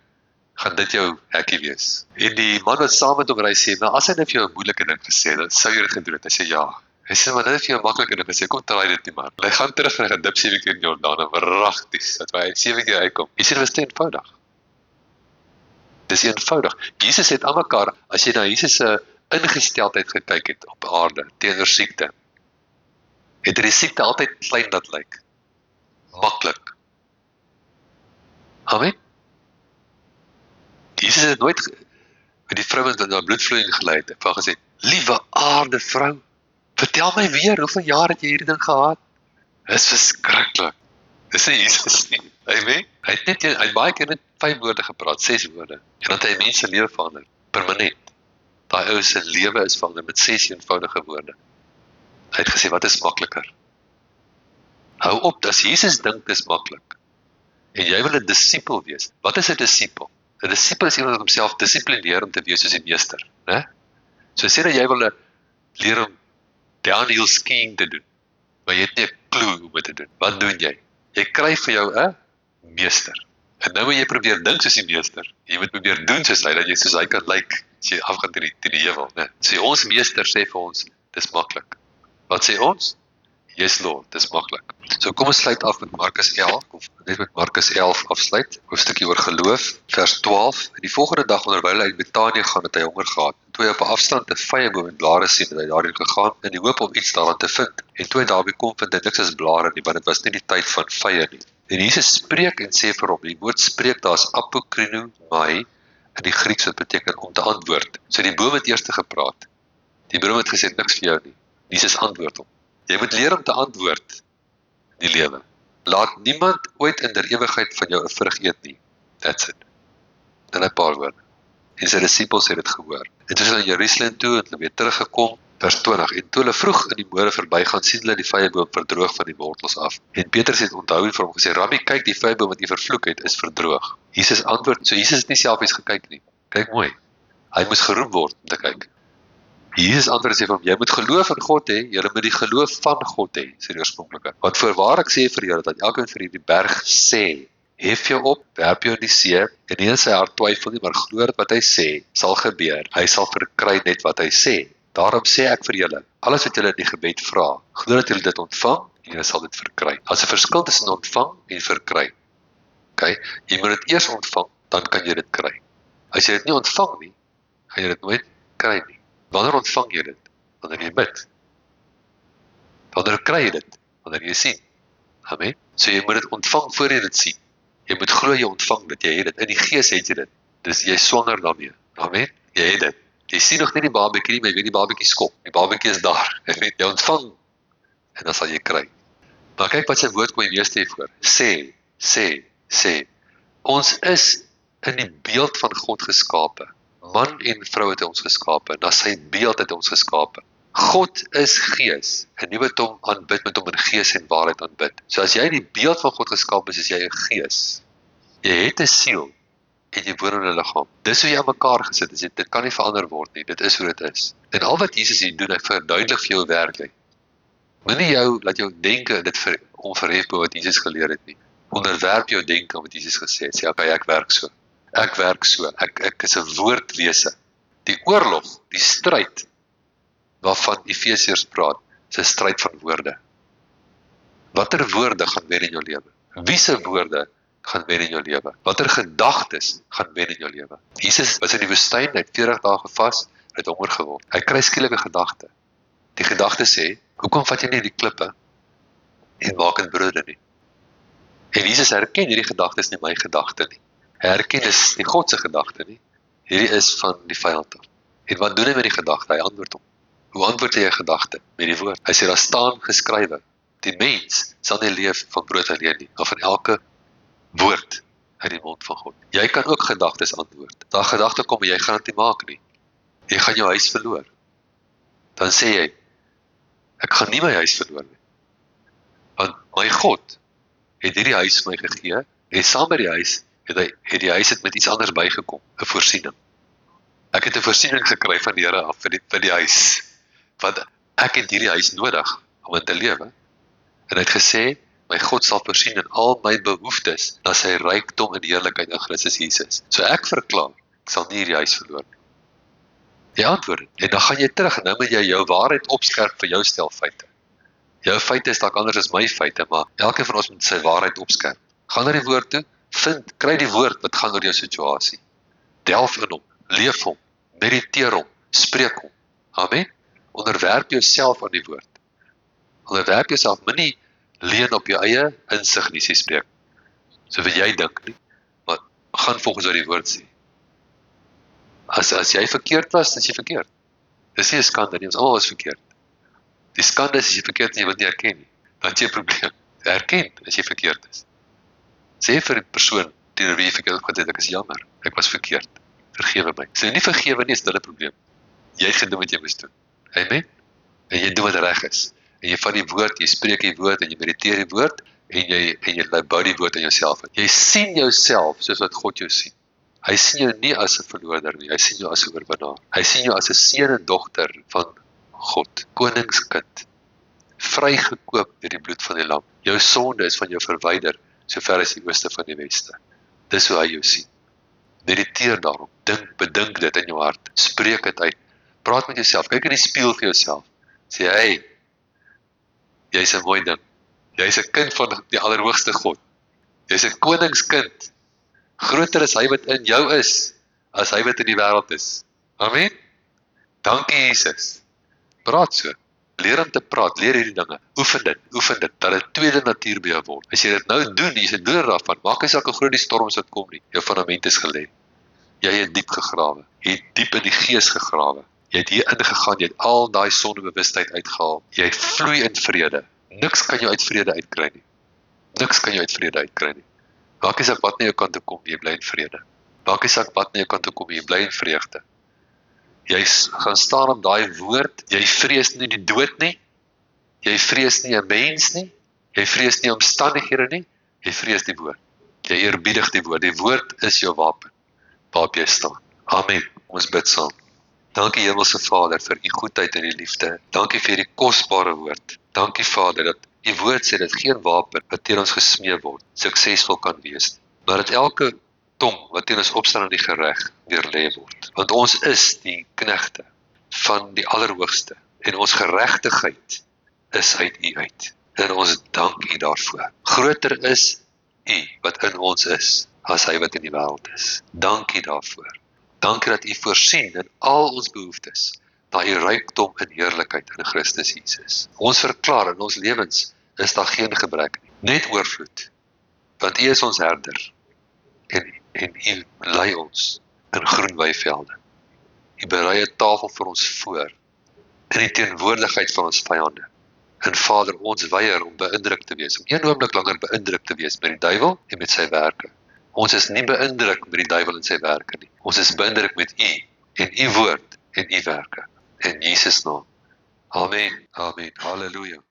gaan dit jou hekkie wees. En die man wat saam met hom ry sê, "Nou as hy net vir jou 'n moeilike ding gesê, dan sou jy dit gedoen het." Hy sê ja. Hy sê, "Maar dit is vir jou 'n maklike ding gesê. Kom try dit nie man." Hy gaan terug en hy gaan dip 7 keer in Jordaan en wragties dat hy 7 keer uitkom. Jy sê dit was te eenvoudig. Dis eenvoudig. Jesus het aan mekaar, as jy na Jesus se ingesteldheid gekyk het op aarde teenoor siekte, het die siekte altyd klein dat lyk. Maklik. Amen. Jesus het nooit met die vrou wat na bloedvloeiing gelei het, van gesê: "Liewe aarde vrou, vertel my weer, hoeveel jaar het jy hierdie ding gehad?" Dis verskriklik. Dis nie Jesus nie. Amen. Hy het baie keer net 5 woorde gepraat, 6 woorde. En dat hy mense lewe verander, permanent. Daai ou se lewe is verander met 6 eenvoudige woorde. Hy het gesê, wat is makliker? Hou op, as Jesus dink dis maklik. En jy wil 'n disipel wees. Wat is 'n disipel? 'n Disipel is iemand wat homself dissiplineer om te wees soos die meester, né? So sê dat jy wil leer om downhill skiing te doen, maar jy het nie 'n klou hoe om dit te doen. Wat doen jy? Jy kry vir jou 'n meester. En nou moet jy probeer dink soos die meester. Jy moet probeer doen soos hy, dat jy soos hy kan lyk, as jy afgaan teen die heuwel, né? So ons meester sê vir ons, dis maklik. Wat sê ons? Yes Lord, dis maklik. So kom ons sluit af met Markus 11, of net met Markus 11 afsluit, hoofstukkie oor geloof, vers 12. Die volgende dag onderwyl hy uit Betanië gaan, het hy honger gehad. En toe hy op 'n afstand 'n vyeboom en blare sien, het hy daarheen gegaan in die hoop om iets daaraan te vind. En toe hy daarby kom, vind hy niks as blare nie, want dit was nie die tyd van vye nie. En Jesus spreek en sê vir hom, die woord spreek, daar is apokrinomai in die Grieks, wat beteken om te antwoord. So die boom het eers gepraat. Die boom het gesê niks vir jou nie. Jesus antwoord hom. Jy moet leer om te antwoord in die lewe. Laat niemand ooit in der ewigheid van jou 'n vrug eet nie. That's it. Dan 'n paar woorde. En sy disippels het dit gehoor. En toe is hulle in Jerusalem toe, en hulle weer teruggekom, vers 20. En toe hulle vroeg in die môre verbygaan, sien hulle die vyeboom verdroog van die wortels af. En Petrus het onthou en vir hom gesê, Rabbi, kyk, die vyeboom wat jy vervloek het, is verdroog. Jesus antwoord, so Jesus het nie self eens gekyk nie. Kyk mooi. Hy moes geroep word om te kyk. Jesus antwoord sê vir hom, jy moet geloof in God hê, jy moet die geloof van God hê, sê die oorspronklike. Want voorwaar ek sê vir julle, dat elkeen vir hierdie berg sê, hef jou op, werp jou in die see, en nie in sy hart twyfel nie, maar glo dat wat hy sê, sal gebeur. Hy sal verkry net wat hy sê. Daarom sê ek vir julle, alles wat julle in die gebed vra, glo dat julle dit ontvang, en julle sal dit verkry. As 'n verskil tussen ontvang en verkry. Okay? Jy moet dit eers ontvang, dan kan jy dit kry. As jy dit nie ontvang nie, gaan jy dit nooit kry nie. Wanneer ontvang jy dit? Wanneer jy bid. Wanneer kry jy dit? Wanneer jy sien. Amen. So jy moet dit ontvang voor jy dit sien. Jy moet glo jy ontvang dit, jy het dit. In die gees het jy dit. Dus jy swanger daarmee. Amen. Jy het dit. Jy sien nog nie die babatjie nie, maar jy weet die babatjie skop. Die babatjie is daar. Jy ontvang. En dan sal jy kry. Maar kyk wat sy woord kom jy meeste hiervoor. Sê. Ons is in die beeld van God geskape. Man en vrou het ons geskape, na sy beeld het ons geskape. God is gees, en nie wat hom aanbid, met hom in gees en waarheid aanbid. So as jy in die beeld van God geskape is jy 'n gees. Jy het 'n siel, en jy woon in 'n liggaam. Dis hoe jy aan mekaar gesit is, dit kan nie verander word nie, dit is hoe dit is. En al wat Jesus hier doen, hy verduidelik vir jou werklik. Moenie laat jou denke dit onverhef bo wat Jesus geleer het nie. Onderwerp jou denke aan wat Jesus gesê het, sê, okay, ek werk so. Ek werk so, ek is 'n woordwese. Die oorlog, die stryd, waarvan Efesiërs praat, is 'n stryd van woorde. Watter woorde gaan wen in jou lewe? Wie se woorde gaan wen in jou lewe? Watter gedagtes gaan wen in jou lewe? Jesus was in die woestyn, hy het 40 dae gevas, hy het honger geword. Hy kry skielik 'n gedagte. Die gedagte sê, hoekom vat jy nie die klippe en maak dit brode nie? En Jesus herken hierdie gedagte is nie my gedagte nie. Hy herken is nie God se gedagte nie. Hierdie is van die vyand af. En wat doen hy met die gedagte? Hy antwoord hom. Hoe antwoord jy 'n gedagte? Met die woord. Hy sê daar staan geskrywe, die mens sal nie leef van brood alleen nie, maar van elke woord uit die mond van God. Jy kan ook gedagtes antwoord. Daar gedagte kom en jy gaan dit nie maak nie. Jy gaan jou huis verloor. Dan sê jy, ek gaan nie my huis verloor nie. Want my God het hierdie huis vir my gegee, en saam met die huis, het die huis met iets anders bygekom, 'n voorsiening. Ek het 'n voorsiening gekry van die Here af vir die huis, want ek het hierdie huis nodig om in te lewe. En hy het gesê, my God sal voorsien in al my behoeftes, na sy rykdom in heerlikheid in Christus Jesus. So ek verklaar, ek sal nie hierdie huis verloor nie. Jy antwoord, en dan gaan jy terug, en nou moet jy jou waarheid opskerp vir jou stel feite. Jou feite is dalk anders as my feite, maar elkeen van ons moet sy waarheid opskerp. Gaan na die woord toe, kry die woord wat gaan oor jou situasie. Delf in hom, leef hom, mediteer hom, spreek hom. Amen. Onderwerp jouself aan die woord. Onderwerp jouself, moenie leun op jou eie insig nie, sê spreek. So wat jy dink nie, maar gaan volgens wat die woord sê. As jy verkeerd was, is jy verkeerd. Dis nie 'n skande nie, ons almal was verkeerd. Die skande is as jy verkeerd is en jy wil nie erken nie. Dan het jy 'n probleem. Erken as jy verkeerd is. Sê vir die persoon teenoor wie jy verkeerd het, ek is jammer, ek was verkeerd. Vergewe my. As jy nie vergewe nie, is dit 'n probleem. Jy het gedoen wat jy moes doen. Amen. En jy doen wat reg is. En jy vat die woord, jy spreek die woord en jy mediteer die woord en jy bou die woord in jouself. Jy sien jouself soos wat God jou sien. Hy sien jou nie as 'n verloorder nie, hy sien jou as 'n oorwinnaar. Hy sien jou as 'n seun en dogter van God, koningskind, vrygekoop deur die bloed van die lam. Jou sonde is van jou verwyder, sover as die ooste van die weste. Dis hoe hy jou sien. Mediteer daarop, bedink dit in jou hart, spreek dit uit, praat met jouself, kyk in die spieël vir jouself, sê, hey, jy's 'n mooi ding, jy's 'n kind van die allerhoogste God, jy's 'n koningskind, groter is hy wat in jou is, as hy wat in die wêreld is. Amen. Dankie Jesus. Praat so. Leer om te praat, leer hierdie dinge. Oefen dit, dat dit tweede natuur by jou word. As jy dit nou doen, jy is 'n doener daarvan, maak nie saak hoe groot die storms wat kom nie. Jou fundament is gelê. Jy het diep gegrawe. Jy het diep in die gees gegrawe. Jy het hier ingegaan, jy het al daai sondebewustheid uitgehaal. Jy vloei in vrede. Niks kan jou uit vrede uitkry nie. Niks kan jou uit vrede uitkry nie. Maak nie saak wat na jou kant toe kom, jy bly in vrede. Maak nie saak wat na jou kant toe kom, jy bly in vreugde. Jy gaan staan op daai woord, jy vrees nie die dood nie, jy vrees nie 'n mens nie, jy vrees nie omstandighede nie, jy vrees die woord. Jy eerbiedig die woord. Die woord is jou wapen, waarop jy staan. Amen. Ons bid saam. Dankie Hemelse Vader vir u goedheid en u liefde. Dankie vir die kosbare woord. Dankie Vader dat u woord sê dat geen wapen wat teen ons gesmee word suksesvol kan wees, maar dat elke tong wat teen ons opstaan in die gereg weerlê word. Want ons is die knegte van die Allerhoogste en ons geregtigheid is uit u uit. En ons dank u daarvoor. Groter is u wat in ons is as hy wat in die wêreld is. Dankie daarvoor. Dankie dat u voorsien in al ons behoeftes, na u rykdom in heerlikheid in Christus Jesus. Ons verklaar in ons lewens is daar geen gebrek nie, net oorvloed, want u is ons herder en u lei ons in groen weivelde. U berei 'n tafel vir ons voor in die teenwoordigheid van ons vyande. En Vader, ons weier om beïndruk te wees, om een oomblik langer beïndruk te wees met die duiwel en met sy werke. Ons is nie beïndruk met die duiwel en sy werke nie. Ons is beïndruk met u en u woord en u werke. In Jesus naam. Amen. Amen. Halleluja.